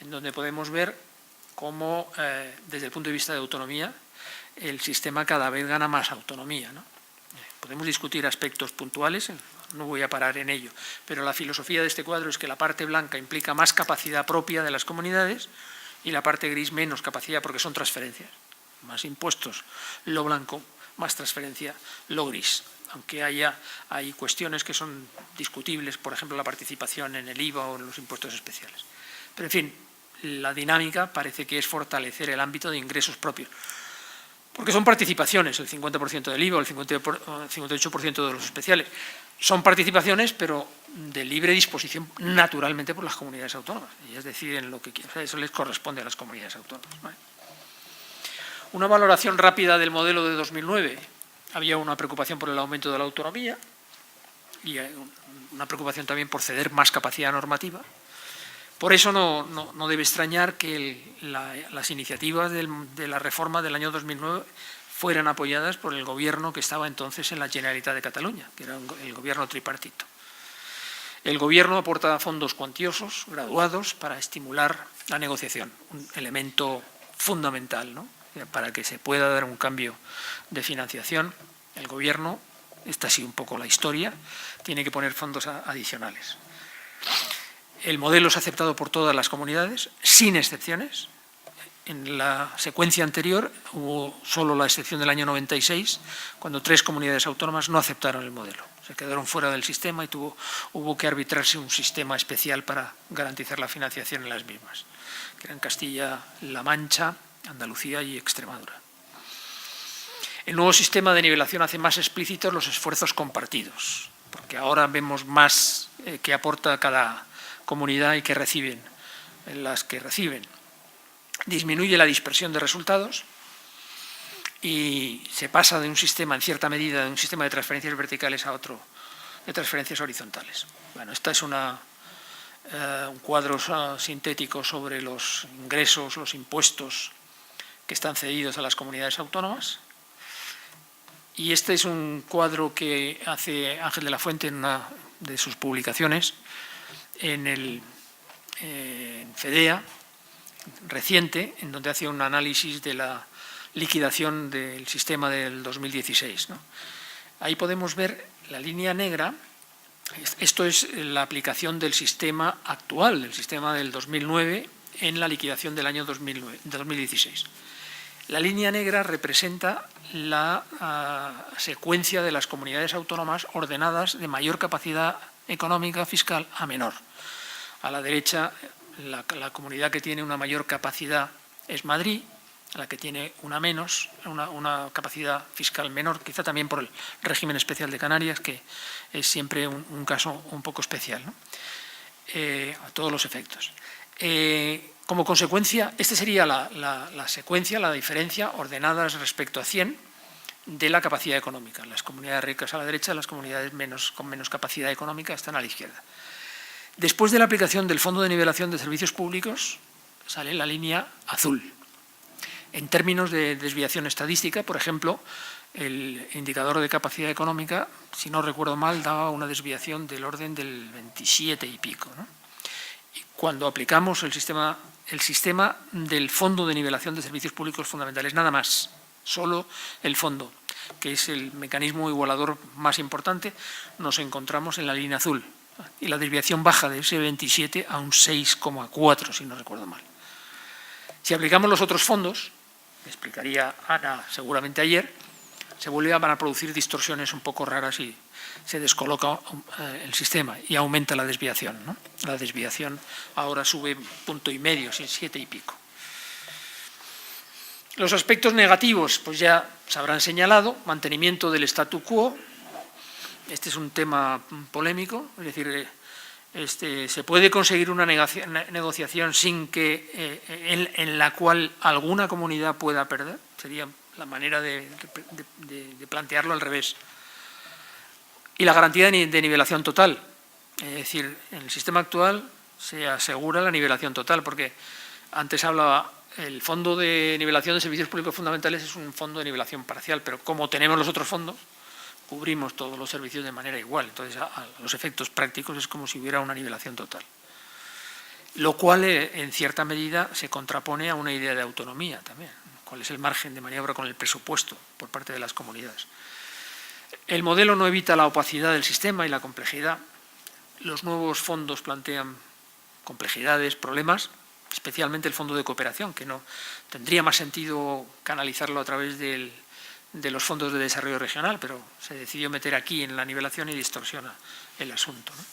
S2: en donde podemos ver cómo, desde el punto de vista de autonomía, el sistema cada vez gana más autonomía, ¿no? Podemos discutir aspectos puntuales, no voy a parar en ello, pero la filosofía de este cuadro es que la parte blanca implica más capacidad propia de las comunidades y la parte gris menos capacidad, porque son transferencias. Más impuestos, lo blanco; más transferencia, lo gris. Aunque hay cuestiones que son discutibles, por ejemplo, la participación en el IVA o en los impuestos especiales. Pero, en fin, la dinámica parece que es fortalecer el ámbito de ingresos propios, porque son participaciones, el 50% del IVA o el 58% de los especiales. Son participaciones, pero de libre disposición, naturalmente, por las comunidades autónomas. Ellas deciden lo que quieren. O sea, eso les corresponde a las comunidades autónomas, ¿vale? Una valoración rápida del modelo de 2009. Había una preocupación por el aumento de la autonomía y una preocupación también por ceder más capacidad normativa. Por eso no debe extrañar que las iniciativas de la reforma del año 2009 fueran apoyadas por el gobierno que estaba entonces en la Generalitat de Cataluña, que era el gobierno tripartito. El gobierno aporta fondos cuantiosos, graduados, para estimular la negociación, un elemento fundamental, ¿no? Para que se pueda dar un cambio de financiación. El gobierno, esta ha sido un poco la historia, tiene que poner fondos adicionales. El modelo es aceptado por todas las comunidades, sin excepciones. En la secuencia anterior hubo solo la excepción del año 96, cuando 3 comunidades autónomas no aceptaron el modelo. Se quedaron fuera del sistema y hubo que arbitrarse un sistema especial para garantizar la financiación en las mismas, que eran Castilla-La Mancha, Andalucía y Extremadura. El nuevo sistema de nivelación hace más explícitos los esfuerzos compartidos, porque ahora vemos más que aporta cada comunidad y que reciben las que reciben. Disminuye la dispersión de resultados y se pasa de un sistema, en cierta medida, de un sistema de transferencias verticales a otro de transferencias horizontales. Bueno, esta es un cuadro sintético sobre los ingresos, los impuestos que están cedidos a las comunidades autónomas. Y este es un cuadro que hace Ángel de la Fuente en una de sus publicaciones, en FEDEA, reciente, en donde hace un análisis de la liquidación del sistema del 2016, ¿no? Ahí podemos ver la línea negra. Esto es la aplicación del sistema actual, del sistema del 2009, en la liquidación del año 2016. La línea negra representa la secuencia de las comunidades autónomas ordenadas de mayor capacidad económica fiscal a menor. A la derecha la comunidad que tiene una mayor capacidad es Madrid, la que tiene una menos, una capacidad fiscal menor, quizá también por el régimen especial de Canarias, que es siempre un caso un poco especial, ¿no? A todos los efectos. Como consecuencia, esta sería la secuencia, la diferencia ordenadas respecto a 100 de la capacidad económica. Las comunidades ricas a la derecha, las comunidades con menos capacidad económica están a la izquierda. Después de la aplicación del Fondo de Nivelación de Servicios Públicos, sale la línea azul. En términos de desviación estadística, por ejemplo, el indicador de capacidad económica, si no recuerdo mal, daba una desviación del orden del 27 y pico, ¿no? Y cuando aplicamos el sistema del Fondo de Nivelación de Servicios Públicos Fundamentales, nada más, solo el fondo, que es el mecanismo igualador más importante, nos encontramos en la línea azul. Y la desviación baja de ese 27 a un 6,4, si no recuerdo mal. Si aplicamos los otros fondos, me explicaría Ana seguramente ayer, se vuelven a producir distorsiones un poco raras y se descoloca el sistema y aumenta la desviación, ¿no? La desviación ahora sube 1,5 puntos, 7 y pico. Los aspectos negativos, pues ya se habrán señalado: mantenimiento del statu quo. Este es un tema polémico, es decir, se puede conseguir una negociación sin que en la cual alguna comunidad pueda perder. Sería la manera de plantearlo al revés. Y la garantía de nivelación total. Es decir, en el sistema actual se asegura la nivelación total, porque antes hablaba, el Fondo de Nivelación de Servicios Públicos Fundamentales es un fondo de nivelación parcial, pero como tenemos los otros fondos, cubrimos todos los servicios de manera igual. Entonces, a los efectos prácticos es como si hubiera una nivelación total. Lo cual, en cierta medida, se contrapone a una idea de autonomía también. ¿Cuál es el margen de maniobra con el presupuesto por parte de las comunidades? El modelo no evita la opacidad del sistema y la complejidad. Los nuevos fondos plantean complejidades, problemas, especialmente el Fondo de Cooperación, que no tendría más sentido canalizarlo a través de los fondos de desarrollo regional, pero se decidió meter aquí en la nivelación y distorsiona el asunto, ¿no?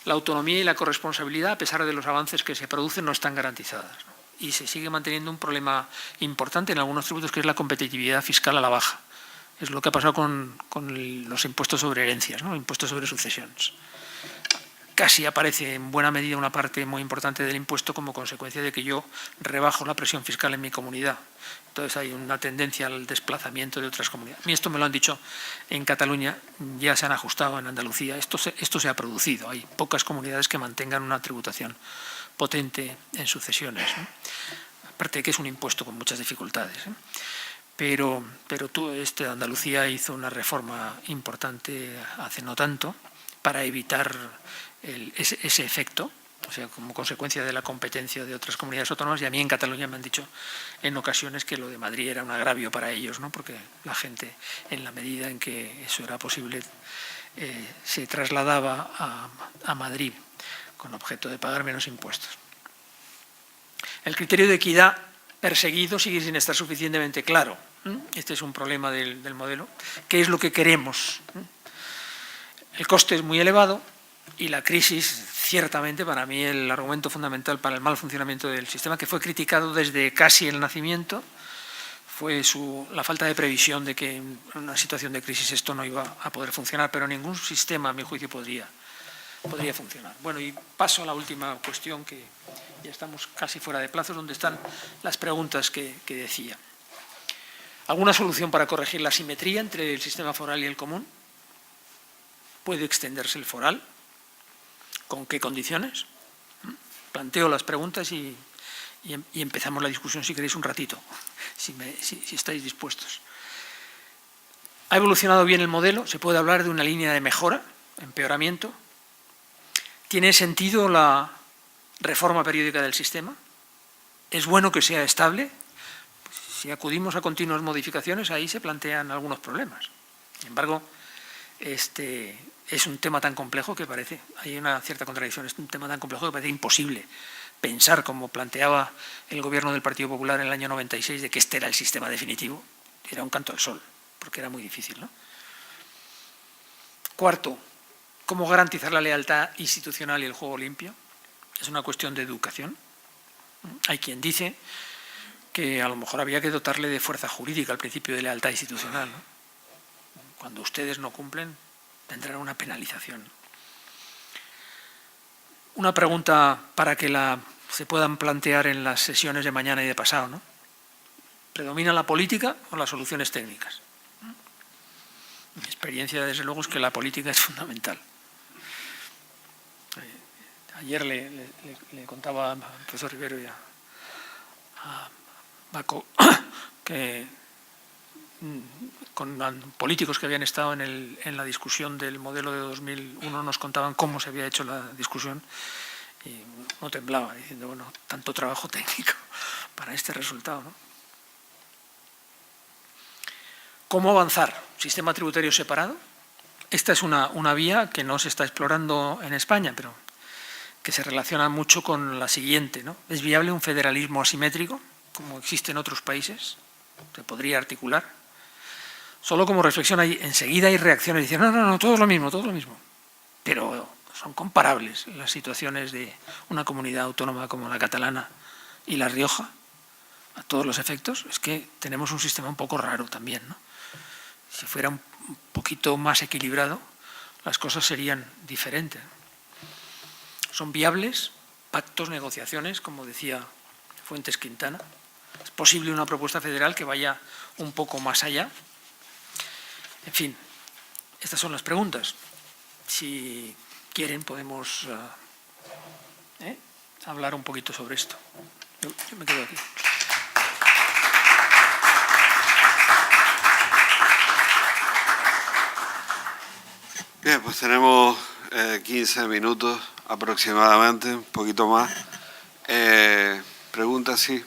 S2: La autonomía y la corresponsabilidad, a pesar de los avances que se producen, no están garantizadas, ¿no? Y se sigue manteniendo un problema importante en algunos tributos, que es la competitividad fiscal a la baja. Es lo que ha pasado con los impuestos sobre herencias, ¿no? Impuestos sobre sucesiones. Casi aparece en buena medida una parte muy importante del impuesto como consecuencia de que yo rebajo la presión fiscal en mi comunidad. Entonces hay una tendencia al desplazamiento de otras comunidades. A mí esto me lo han dicho en Cataluña, ya se han ajustado en Andalucía. Esto se ha producido. Hay pocas comunidades que mantengan una tributación potente en sucesiones, ¿no? Aparte de que es un impuesto con muchas dificultades, ¿eh? Pero Andalucía hizo una reforma importante hace no tanto para evitar ese efecto, o sea, como consecuencia de la competencia de otras comunidades autónomas. Y a mí en Cataluña me han dicho en ocasiones que lo de Madrid era un agravio para ellos, ¿no? Porque la gente, en la medida en que eso era posible, se trasladaba a Madrid con objeto de pagar menos impuestos. El criterio de equidad perseguido sigue sin estar suficientemente claro. Este es un problema del modelo. ¿Qué es lo que queremos? El coste es muy elevado y la crisis, ciertamente, para mí el argumento fundamental para el mal funcionamiento del sistema, que fue criticado desde casi el nacimiento, fue la falta de previsión de que en una situación de crisis esto no iba a poder funcionar, pero ningún sistema, a mi juicio, podría funcionar. Bueno, y paso a la última cuestión, que ya estamos casi fuera de plazos, donde están las preguntas que decía. ¿Alguna solución para corregir la asimetría entre el sistema foral y el común? ¿Puede extenderse el foral? ¿Con qué condiciones? Planteo las preguntas y empezamos la discusión, si queréis, un ratito, si estáis dispuestos. ¿Ha evolucionado bien el modelo? ¿Se puede hablar de una línea de mejora, empeoramiento? ¿Tiene sentido la reforma periódica del sistema? ¿Es bueno que sea estable? Si acudimos a continuas modificaciones, ahí se plantean algunos problemas. Sin embargo, es un tema tan complejo que parece, hay una cierta contradicción, es un tema tan complejo que parece imposible pensar, como planteaba el gobierno del Partido Popular en el año 96, de que este era el sistema definitivo. Era un canto al sol, porque era muy difícil, ¿no? Cuarto, ¿cómo garantizar la lealtad institucional y el juego limpio? es una cuestión de educación. Hay quien dice que a lo mejor había que dotarle de fuerza jurídica al principio de lealtad institucional, ¿no? Cuando ustedes no cumplen, tendrán una penalización. Una pregunta para que se puedan plantear en las sesiones de mañana y de pasado, ¿no? ¿Predomina la política o las soluciones técnicas? Mi experiencia, desde luego, es que la política es fundamental. Ayer le contaba al profesor Rivero y a Baco que con políticos que habían estado en la discusión del modelo de 2001 nos contaban cómo se había hecho la discusión y uno temblaba diciendo, bueno, tanto trabajo técnico para este resultado, ¿no? ¿Cómo avanzar? ¿Sistema tributario separado? Esta es una vía que no se está explorando en España, pero que se relaciona mucho con la siguiente, ¿no? ¿Es viable un federalismo asimétrico, como existe en otros países? ¿Se podría articular? Solo como reflexión, enseguida hay reacciones diciendo, no, todo es lo mismo, todo es lo mismo. Pero son comparables las situaciones de una comunidad autónoma como la catalana y La Rioja, a todos los efectos. Es que tenemos un sistema un poco raro también, ¿no? Si fuera un poquito más equilibrado, las cosas serían diferentes. ¿Son viables pactos, negociaciones, como decía Fuentes Quintana? ¿Es posible una propuesta federal que vaya un poco más allá? En fin, estas son las preguntas. Si quieren podemos hablar un poquito sobre esto. Yo me quedo aquí.
S1: Bien, pues tenemos 15 minutos aproximadamente, un poquito más. Preguntas, sí.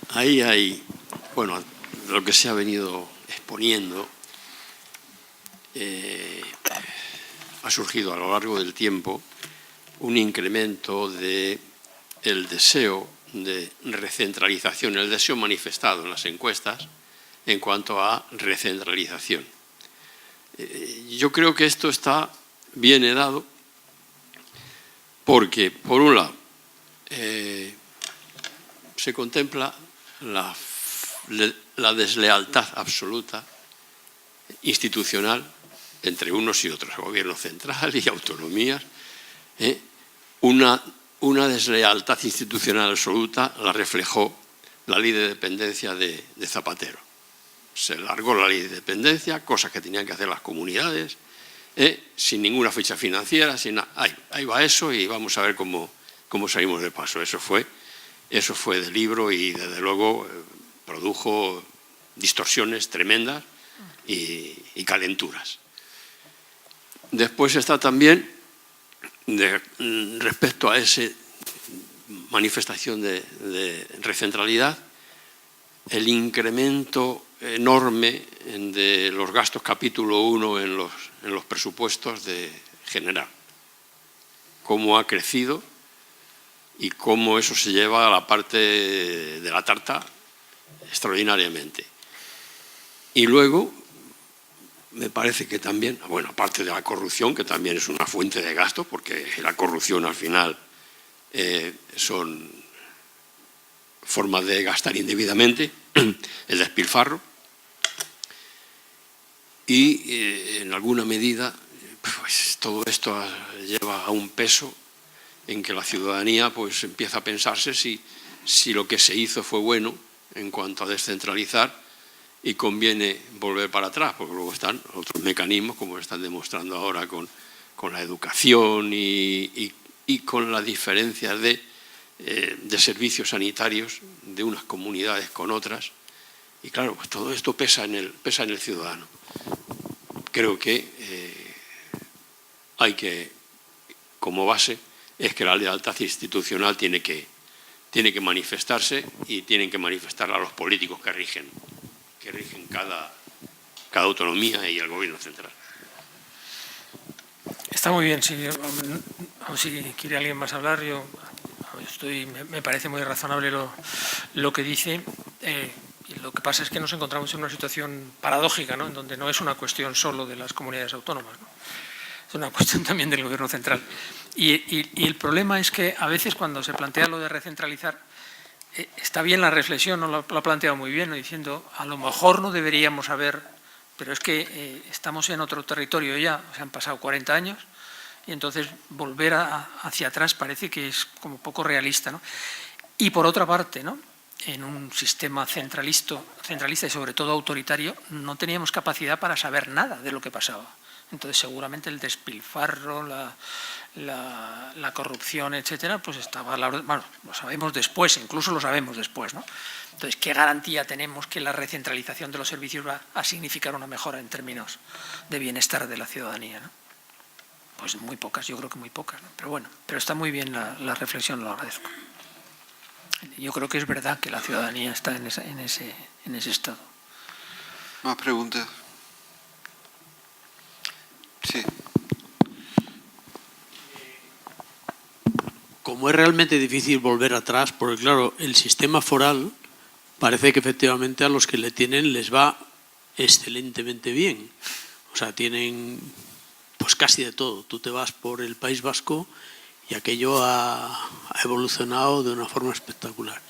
S3: Ahí hay, bueno, lo que se ha venido exponiendo ha surgido a lo largo del tiempo un incremento del deseo de recentralización, el deseo manifestado en las encuestas en cuanto a recentralización. Yo creo que esto está bien dado porque, por un lado, se contempla la deslealtad absoluta institucional entre unos y otros, gobierno central y autonomías. Una deslealtad institucional absoluta la reflejó la ley de dependencia de Zapatero. Se largó la ley de dependencia, cosas que tenían que hacer las comunidades, sin ninguna ficha financiera, sin nada. Ahí va eso y vamos a ver cómo salimos de paso. Eso fue del libro y desde luego produjo distorsiones tremendas y calenturas. Después está también, respecto a esa manifestación de recentralidad, el incremento enorme de los gastos capítulo 1 en los presupuestos de general. Cómo ha crecido y cómo eso se lleva a la parte de la tarta extraordinariamente. Y luego, me parece que también, bueno, aparte de la corrupción, que también es una fuente de gasto, porque la corrupción al final son formas de gastar indebidamente, el despilfarro, y en alguna medida pues todo esto lleva a un peso en que la ciudadanía pues empieza a pensarse si lo que se hizo fue bueno en cuanto a descentralizar y conviene volver para atrás, porque luego están otros mecanismos, como están demostrando ahora con la educación y con las diferencias de servicios sanitarios de unas comunidades con otras. Y claro, pues todo esto pesa en el ciudadano. Creo que hay que, como base, es que la lealtad institucional tiene que manifestarse y tienen que manifestarla los políticos que rigen cada autonomía y el gobierno central.
S2: Está muy bien. Si quiere alguien más hablar, me parece muy razonable lo que dice. Lo que pasa es que nos encontramos en una situación paradójica, ¿no? En donde no es una cuestión solo de las comunidades autónomas, ¿no? Es una cuestión también del Gobierno central. Y el problema es que a veces cuando se plantea lo de recentralizar, está bien la reflexión, ¿no? Lo ha planteado muy bien, ¿no? Diciendo, a lo mejor no deberíamos haber, pero es que estamos en otro territorio ya, se han pasado 40 años, y entonces volver hacia atrás parece que es como poco realista, ¿no? Y por otra parte, ¿no? En un sistema centralista y sobre todo autoritario, no teníamos capacidad para saber nada de lo que pasaba. Entonces seguramente el despilfarro, la corrupción, etcétera, pues estaba a la orden. Bueno, lo sabemos después, incluso lo sabemos después, ¿no? Entonces, ¿qué garantía tenemos que la recentralización de los servicios va a significar una mejora en términos de bienestar de la ciudadanía, ¿no? Pues muy pocas, yo creo que muy pocas, ¿no? Pero bueno, pero está muy bien la reflexión, lo agradezco. Yo creo que es verdad que la ciudadanía está en ese estado.
S1: ¿Más preguntas? Sí.
S4: Como es realmente difícil volver atrás, porque claro, el sistema foral parece que efectivamente a los que le tienen les va excelentemente bien. O sea, tienen pues casi de todo. Tú te vas por el País Vasco y aquello ha evolucionado de una forma espectacular.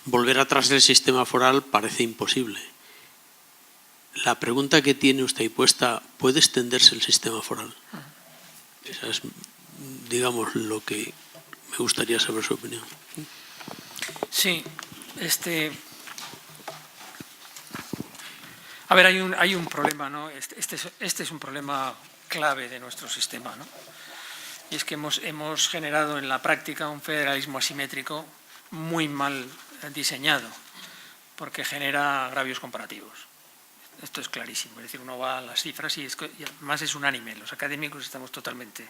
S4: Volver atrás del sistema foral parece imposible. La pregunta que tiene usted ahí puesta, ¿puede extenderse el sistema foral? Esa es, digamos, lo que me gustaría saber su opinión.
S2: Sí, a ver, hay un problema, ¿no? Este es un problema clave de nuestro sistema, ¿no? Y es que hemos generado en la práctica un federalismo asimétrico muy mal diseñado, porque genera agravios comparativos. Esto es clarísimo, es decir, uno va a las cifras y además es unánime. Los académicos estamos totalmente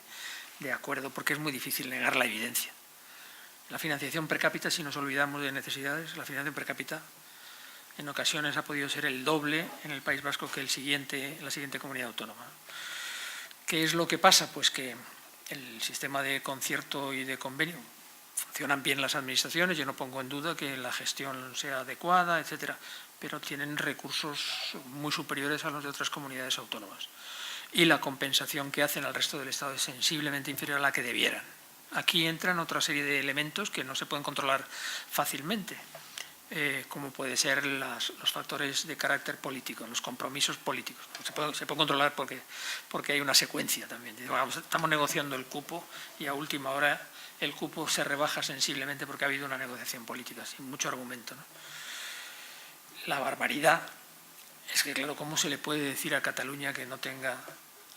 S2: de acuerdo porque es muy difícil negar la evidencia. La financiación per cápita, si nos olvidamos de necesidades, la financiación per cápita en ocasiones ha podido ser el doble en el País Vasco que la siguiente comunidad autónoma. ¿Qué es lo que pasa? Pues que el sistema de concierto y de convenio funcionan bien las administraciones, yo no pongo en duda que la gestión sea adecuada, etcétera, pero tienen recursos muy superiores a los de otras comunidades autónomas. Y la compensación que hacen al resto del Estado es sensiblemente inferior a la que debieran. Aquí entran otra serie de elementos que no se pueden controlar fácilmente, como puede ser los factores de carácter político, los compromisos políticos. Se puede controlar porque hay una secuencia también. Estamos negociando el cupo y a última hora el cupo se rebaja sensiblemente porque ha habido una negociación política, sin mucho argumento, ¿no? La barbaridad es que, claro, ¿cómo se le puede decir a Cataluña que no tenga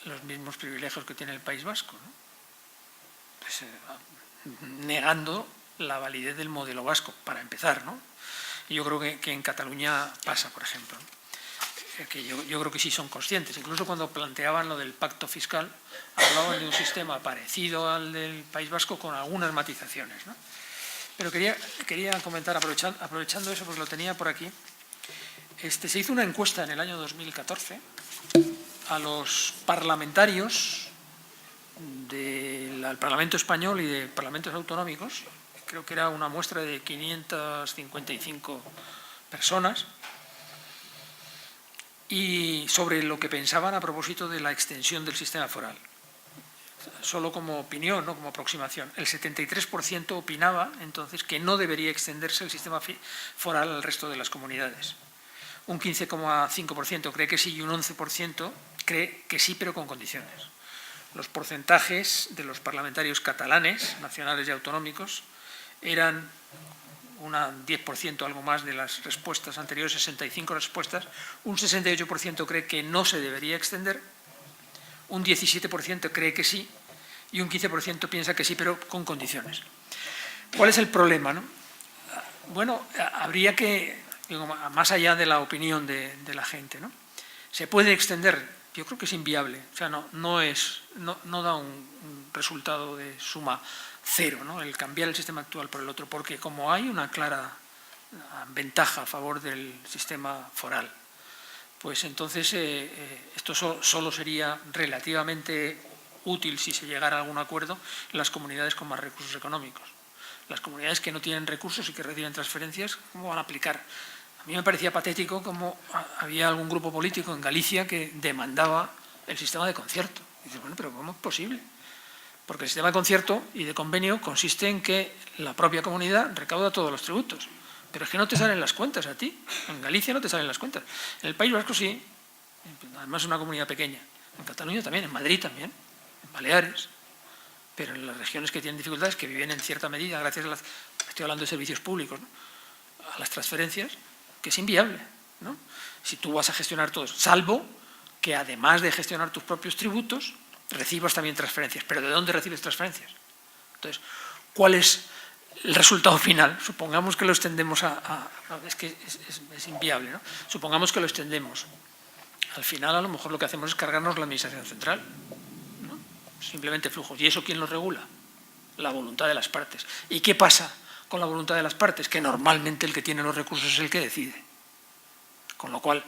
S2: los mismos privilegios que tiene el País Vasco, ¿no? Pues, negando la validez del modelo vasco, para empezar, ¿no? Y yo creo que en Cataluña pasa, por ejemplo, que yo creo que sí son conscientes. Incluso cuando planteaban lo del pacto fiscal, hablaban de un sistema parecido al del País Vasco con algunas matizaciones, ¿no? Pero quería comentar, aprovechando eso, pues lo tenía por aquí. Se hizo una encuesta en el año 2014 a los parlamentarios del Parlamento español y de parlamentos autonómicos. Creo que era una muestra de 555 personas, y sobre lo que pensaban a propósito de la extensión del sistema foral. Solo como opinión, no como aproximación. El 73% opinaba entonces que no debería extenderse el sistema foral al resto de las comunidades. Un 15,5% cree que sí y un 11% cree que sí, pero con condiciones. Los porcentajes de los parlamentarios catalanes, nacionales y autonómicos, eran un 10%, algo más de las respuestas anteriores, 65 respuestas. Un 68% cree que no se debería extender, un 17% cree que sí y un 15% piensa que sí, pero con condiciones. ¿Cuál es el problema, no? Bueno, habría que, digo, más allá de la opinión de la gente, ¿no? ¿Se puede extender? Yo creo que es inviable, o sea, no da un resultado de suma cero, ¿no? El cambiar el sistema actual por el otro, porque como hay una clara ventaja a favor del sistema foral, pues entonces esto solo sería relativamente útil si se llegara a algún acuerdo en las comunidades con más recursos económicos. Las comunidades que no tienen recursos y que reciben transferencias, ¿cómo van a aplicar A mí me parecía patético como había algún grupo político en Galicia que demandaba el sistema de concierto. Y dices, bueno, pero ¿cómo es posible? Porque el sistema de concierto y de convenio consiste en que la propia comunidad recauda todos los tributos. Pero es que no te salen las cuentas a ti. En Galicia no te salen las cuentas. En el País Vasco sí. Además es una comunidad pequeña. En Cataluña también, en Madrid también, en Baleares. Pero en las regiones que tienen dificultades, que viven en cierta medida, gracias a las, estoy hablando de servicios públicos, ¿no?, a las transferencias, que es inviable, ¿no? Si tú vas a gestionar todo, salvo que además de gestionar tus propios tributos, recibas también transferencias. ¿Pero de dónde recibes transferencias? Entonces, ¿cuál es el resultado final? Supongamos que lo extendemos es que es inviable, ¿no? Supongamos que lo extendemos. Al final, a lo mejor lo que hacemos es cargarnos la administración central, ¿no? Simplemente flujos. ¿Y eso quién lo regula? La voluntad de las partes. ¿Y qué pasa con la voluntad de las partes? Que normalmente el que tiene los recursos es el que decide. Con lo cual,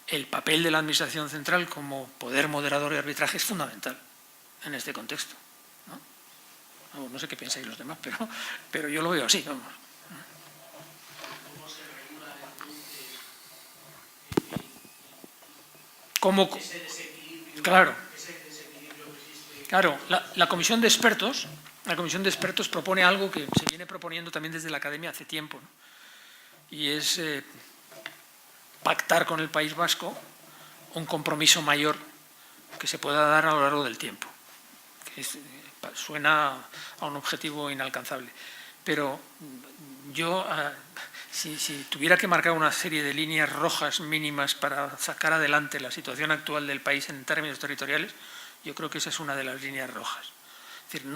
S2: el papel de la administración central como poder moderador y arbitraje es fundamental en este contexto, ¿no? Vamos, no sé qué pensáis los demás, pero yo lo veo así, vamos. ¿Cómo? Claro. Claro, la comisión de expertos propone algo que se viene proponiendo también desde la academia hace tiempo, ¿no? Y es pactar con el País Vasco un compromiso mayor que se pueda dar a lo largo del tiempo. Que suena a un objetivo inalcanzable. Pero yo, si tuviera que marcar una serie de líneas rojas mínimas para sacar adelante la situación actual del país en términos territoriales, yo creo que esa es una de las líneas rojas. Es decir,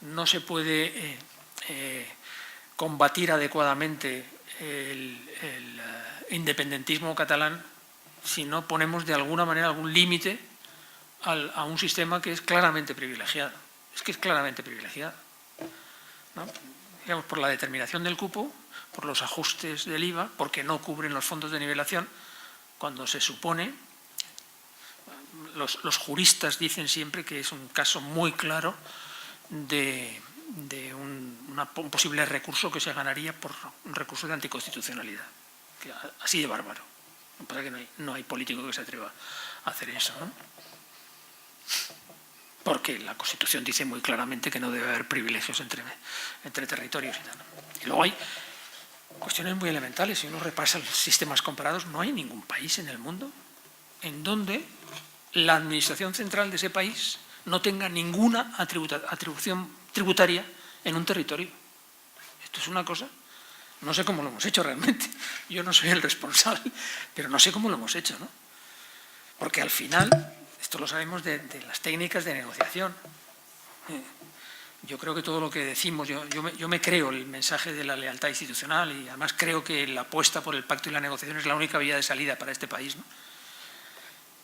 S2: no se puede combatir adecuadamente el independentismo catalán si no ponemos de alguna manera algún límite a un sistema que es claramente privilegiado. Es que es claramente privilegiado, ¿no? Digamos, por la determinación del cupo, por los ajustes del IVA, porque no cubren los fondos de nivelación, cuando se supone, los juristas dicen siempre que es un caso muy claro de un posible recurso que se ganaría por un recurso de anticonstitucionalidad. Así de bárbaro. Me parece que no hay político que se atreva a hacer eso, ¿no? Porque la Constitución dice muy claramente que no debe haber privilegios entre territorios y tal. Y luego hay cuestiones muy elementales. Si uno repasa los sistemas comparados, no hay ningún país en el mundo en donde la administración central de ese país no tenga ninguna atribución tributaria en un territorio. Esto es una cosa, no sé cómo lo hemos hecho realmente. Yo no soy el responsable, pero no sé cómo lo hemos hecho, ¿no? Porque al final, esto lo sabemos de las técnicas de negociación. Yo creo que todo lo que decimos, yo me creo el mensaje de la lealtad institucional y además creo que la apuesta por el pacto y la negociación es la única vía de salida para este país, ¿no?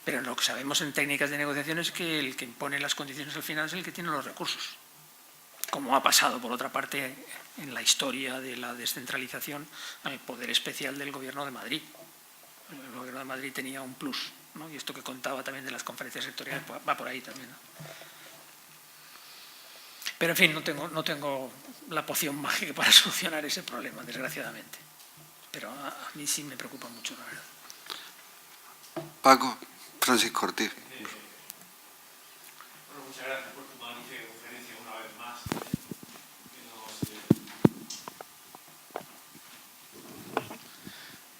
S2: Pero lo que sabemos en técnicas de negociación es que el que impone las condiciones al final es el que tiene los recursos. Como ha pasado, por otra parte, en la historia de la descentralización, al poder especial del Gobierno de Madrid. El Gobierno de Madrid tenía un plus, ¿no? Y esto que contaba también de las conferencias sectoriales va por ahí también, ¿no? Pero, en fin, no tengo la poción mágica para solucionar ese problema, desgraciadamente. Pero a mí sí me preocupa mucho, la verdad.
S1: Paco, Francisco Ortiz.
S5: Bueno, muchas gracias por tu magnífica conferencia una vez más.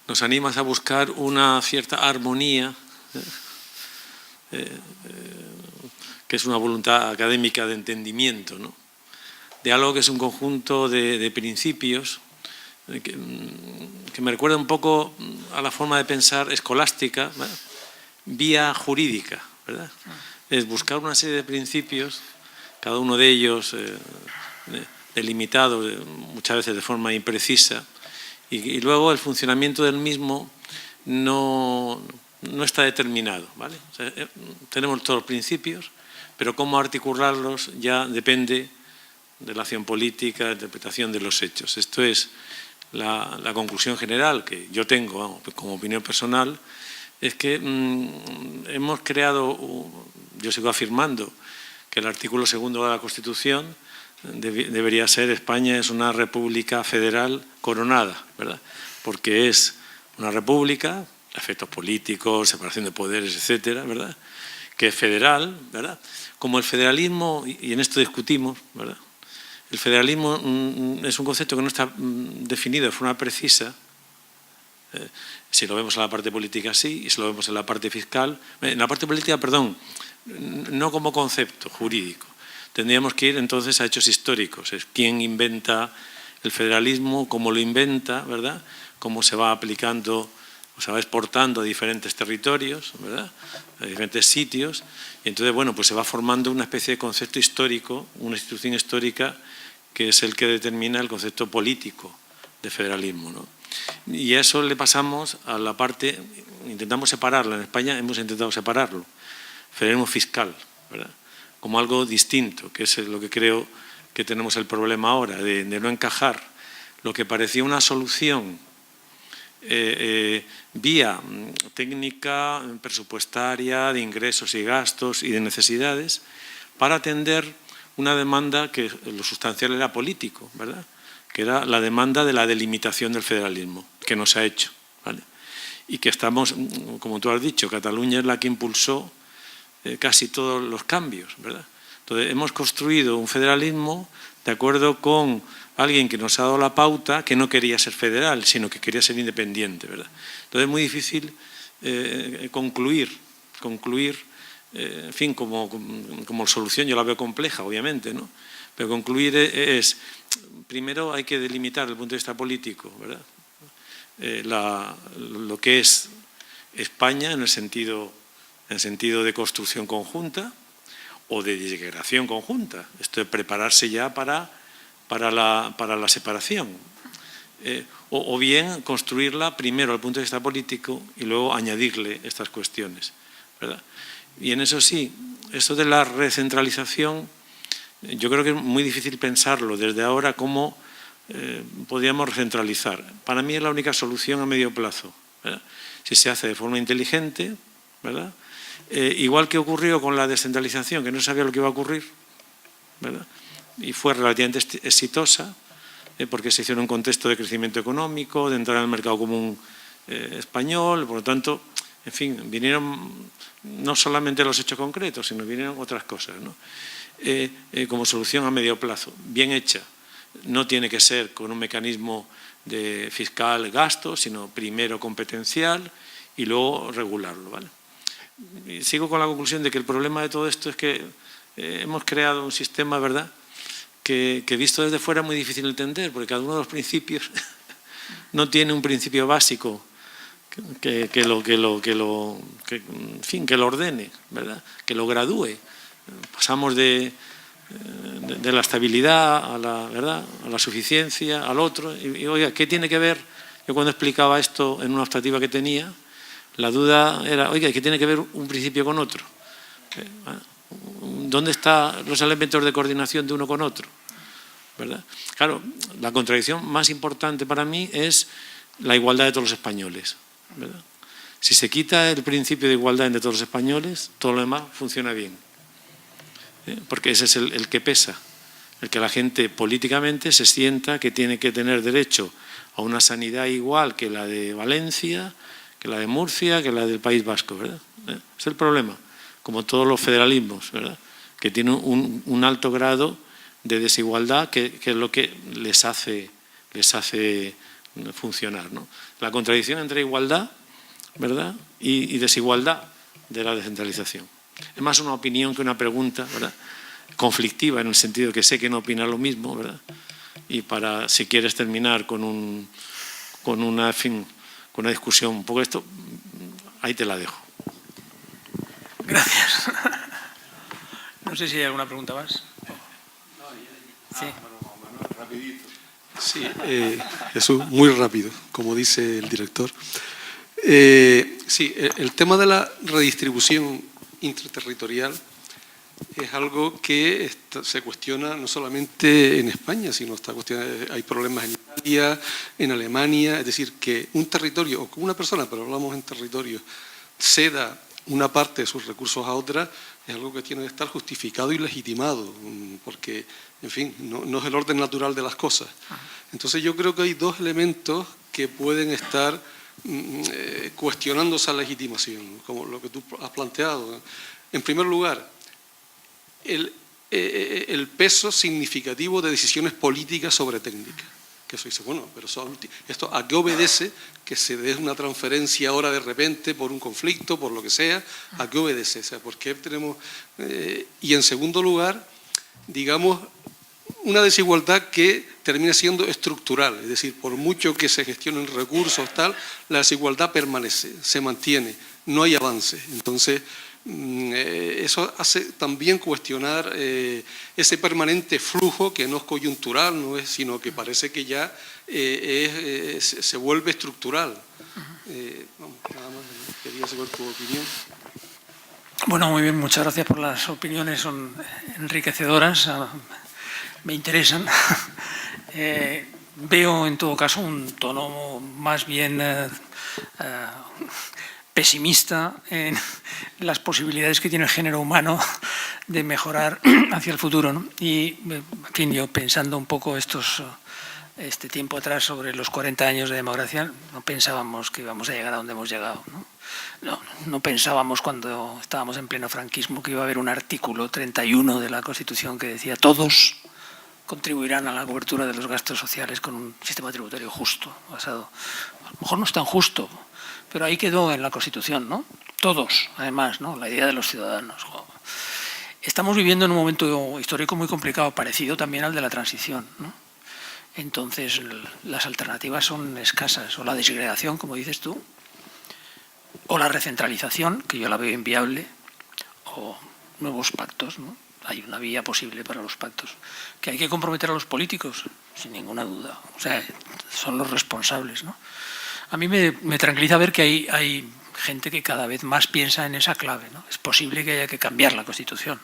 S5: Nos animas a buscar una cierta armonía, que es una voluntad académica de entendimiento, ¿no? De algo que es un conjunto de principios que me recuerda un poco a la forma de pensar escolástica, ¿verdad? Vía jurídica, ¿verdad? Es buscar una serie de principios, cada uno de ellos delimitado muchas veces de forma imprecisa, y luego el funcionamiento del mismo no está determinado, ¿vale? O sea, tenemos todos los principios, pero cómo articularlos ya depende de la acción política, de la interpretación de los hechos. Esto es la conclusión general que yo tengo, vamos, como opinión personal, es que hemos creado, yo sigo afirmando que el artículo 2 de la Constitución debería ser: España es una república federal coronada, ¿verdad? Porque es una república, efectos políticos, separación de poderes, etcétera, ¿verdad?, que es federal, ¿verdad? Como el federalismo, y en esto discutimos, ¿verdad?, el federalismo es un concepto que no está definido de forma precisa. Si lo vemos en la parte política sí, y si lo vemos en la parte fiscal, en la parte política, perdón, no como concepto jurídico. Tendríamos que ir entonces a hechos históricos. Es quién inventa el federalismo, cómo lo inventa, ¿verdad?, cómo se va aplicando o se va exportando a diferentes territorios, ¿verdad?, a diferentes sitios. Y entonces, bueno, pues se va formando una especie de concepto histórico, una institución histórica que es el que determina el concepto político de federalismo, ¿no? Y a eso le pasamos a la parte, intentamos separarla, en España hemos intentado separarlo, federalismo fiscal, ¿verdad?, como algo distinto, que es lo que creo que tenemos el problema ahora, de no encajar lo que parecía una solución vía técnica presupuestaria, de ingresos y gastos y de necesidades, para atender una demanda que lo sustancial era político, ¿verdad?, que era la demanda de la delimitación del federalismo, que no se ha hecho, ¿vale?, y que estamos, como tú has dicho, Cataluña es la que impulsó casi todos los cambios, ¿verdad? Entonces, hemos construido un federalismo de acuerdo con alguien que nos ha dado la pauta, que no quería ser federal, sino que quería ser independiente, ¿verdad? Entonces, es muy difícil concluir, en fin, como solución, yo la veo compleja, obviamente, ¿no? Pero concluir es, primero hay que delimitar desde el punto de vista político, ¿verdad?, lo que es España en el sentido de construcción conjunta o de integración conjunta. Esto es prepararse ya para la separación. O bien construirla primero desde el punto de vista político y luego añadirle estas cuestiones, ¿verdad? Y en eso sí, esto de la recentralización, yo creo que es muy difícil pensarlo desde ahora cómo podríamos recentralizar. Para mí es la única solución a medio plazo, ¿verdad?, si se hace de forma inteligente, ¿verdad? Igual que ocurrió con la descentralización, que no sabía lo que iba a ocurrir, ¿verdad?, y fue relativamente exitosa, porque se hizo en un contexto de crecimiento económico, de entrar al mercado común español, por lo tanto, en fin, vinieron no solamente los hechos concretos, sino vinieron otras cosas, ¿no? Como solución a medio plazo, bien hecha. No tiene que ser con un mecanismo de fiscal gasto, sino primero competencial y luego regularlo, ¿vale? Y sigo con la conclusión de que el problema de todo esto es que hemos creado un sistema, ¿verdad?, que visto desde fuera es muy difícil de entender, porque cada uno de los principios no tiene un principio básico que lo ordene, ¿verdad?, que lo gradúe. Pasamos de la estabilidad a la suficiencia, al otro. Y oiga, ¿qué tiene que ver? Yo cuando explicaba esto en una optativa que tenía, la duda era, oiga, ¿qué tiene que ver un principio con otro? ¿Dónde están los elementos de coordinación de uno con otro? ¿Verdad? Claro, la contradicción más importante para mí es la igualdad de todos los españoles, ¿verdad? Si se quita el principio de igualdad entre todos los españoles, todo lo demás funciona bien. Porque ese es el que pesa, el que la gente políticamente se sienta que tiene que tener derecho a una sanidad igual que la de Valencia, que la de Murcia, que la del País Vasco, ¿verdad? Es el problema, como todos los federalismos, ¿verdad?, que tienen un alto grado de desigualdad que es lo que les hace funcionar, ¿no? La contradicción entre igualdad, ¿verdad?, y desigualdad de la descentralización. Es más una opinión que una pregunta, ¿verdad?, conflictiva, en el sentido que sé que no opina lo mismo, ¿verdad?, y para, si quieres terminar con una discusión un poco esto, ahí te la dejo.
S2: Gracias. No sé si hay alguna pregunta más. Sí.
S6: Sí, Jesús, muy rápido, como dice el director. Sí, el tema de la redistribución interterritorial es algo que se cuestiona no solamente en España, sino hay problemas en Italia, en Alemania. Es decir, que un territorio, o una persona, pero hablamos en territorio, ceda una parte de sus recursos a otra, es algo que tiene que estar justificado y legitimado, porque, en fin, no es el orden natural de las cosas. Entonces yo creo que hay dos elementos que pueden estar cuestionando esa legitimación, como lo que tú has planteado. En primer lugar, el peso significativo de decisiones políticas sobre técnicas. Que eso dice, bueno, pero ¿esto a qué obedece que se dé una transferencia ahora de repente por un conflicto, por lo que sea? ¿A qué obedece? O sea, ¿por qué tenemos...? Y en segundo lugar, digamos, una desigualdad que termina siendo estructural, es decir, por mucho que se gestionen recursos, tal, la desigualdad permanece, se mantiene, no hay avance. Entonces, eso hace también cuestionar ese permanente flujo que no es coyuntural, no es, sino que parece que ya se vuelve estructural. Nada más, quería saber tu opinión.
S2: Bueno, muy bien, muchas gracias por las opiniones, son enriquecedoras, me interesan. Veo en todo caso un tono más bien pesimista en las posibilidades que tiene el género humano de mejorar hacia el futuro, ¿no? Y, en fin, yo pensando un poco este tiempo atrás sobre los 40 años de democracia, no pensábamos que íbamos a llegar a donde hemos llegado, ¿no? No pensábamos cuando estábamos en pleno franquismo que iba a haber un artículo 31 de la Constitución que decía todos contribuirán a la cobertura de los gastos sociales con un sistema tributario justo, basado. A lo mejor no es tan justo, pero ahí quedó en la Constitución, ¿no? Todos, además, ¿no? La idea de los ciudadanos. Estamos viviendo en un momento histórico muy complicado, parecido también al de la transición, ¿no? Entonces, las alternativas son escasas, o la disgregación, como dices tú, o la recentralización, que yo la veo inviable, o nuevos pactos, ¿no? Hay una vía posible para los pactos. Que hay que comprometer a los políticos, sin ninguna duda. O sea, son los responsables, ¿no? A mí me tranquiliza ver que hay gente que cada vez más piensa en esa clave, ¿no? Es posible que haya que cambiar la Constitución,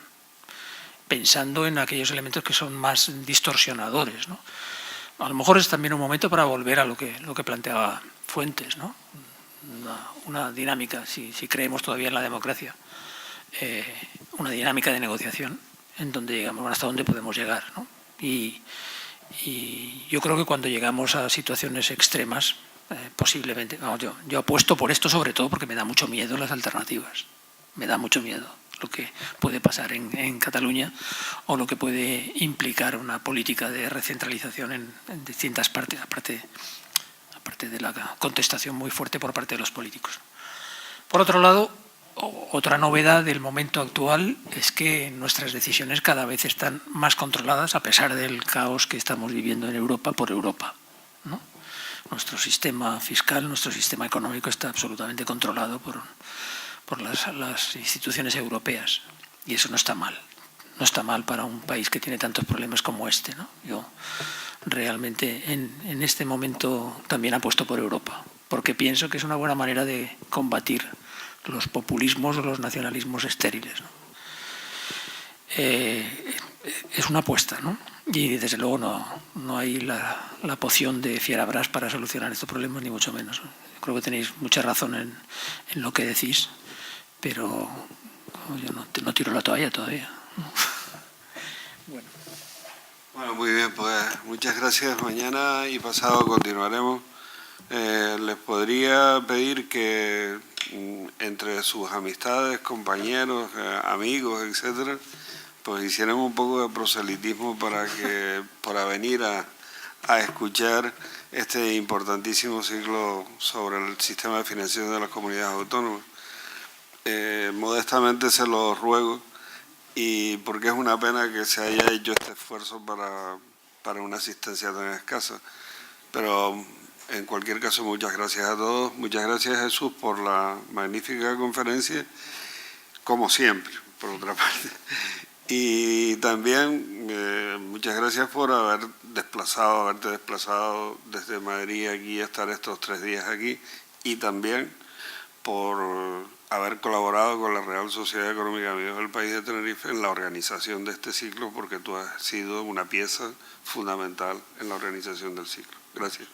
S2: pensando en aquellos elementos que son más distorsionadores, ¿no? A lo mejor es también un momento para volver a lo que planteaba Fuentes, ¿no? Una dinámica, si creemos todavía en la democracia, una dinámica de negociación en donde llegamos, bueno, hasta dónde podemos llegar, ¿no? Y yo creo que cuando llegamos a situaciones extremas, posiblemente, vamos, yo apuesto por esto sobre todo porque me da mucho miedo las alternativas, me da mucho miedo lo que puede pasar en Cataluña o lo que puede implicar una política de recentralización en distintas partes, aparte de la contestación muy fuerte por parte de los políticos. Por otro lado, otra novedad del momento actual es que nuestras decisiones cada vez están más controladas a pesar del caos que estamos viviendo en Europa por Europa, ¿no? Nuestro sistema fiscal, nuestro sistema económico está absolutamente controlado por las instituciones europeas y eso no está mal. No está mal para un país que tiene tantos problemas como este, ¿no? Yo realmente en este momento también apuesto por Europa porque pienso que es una buena manera de combatir los populismos o los nacionalismos estériles, ¿no? Es una apuesta, ¿no? Y desde luego no hay la poción de Fierabras para solucionar estos problemas, ni mucho menos. Creo que tenéis mucha razón en lo que decís, pero yo no tiro la toalla todavía.
S1: Bueno, muy bien, pues muchas gracias. Mañana y pasado continuaremos. Les podría pedir que entre sus amistades, compañeros, amigos, etcétera, pues hiciéramos un poco de proselitismo para venir a escuchar este importantísimo ciclo sobre el sistema de financiación de las comunidades autónomas. Modestamente se lo ruego, y porque es una pena que se haya hecho este esfuerzo para una asistencia tan escasa. Pero en cualquier caso, muchas gracias a todos. Muchas gracias, Jesús, por la magnífica conferencia, como siempre, por otra parte. Y también muchas gracias por haberte desplazado desde Madrid aquí a estar estos 3 días aquí, y también por haber colaborado con la Real Sociedad Económica de Amigos del País de Tenerife en la organización de este ciclo, porque tú has sido una pieza fundamental en la organización del ciclo. Gracias.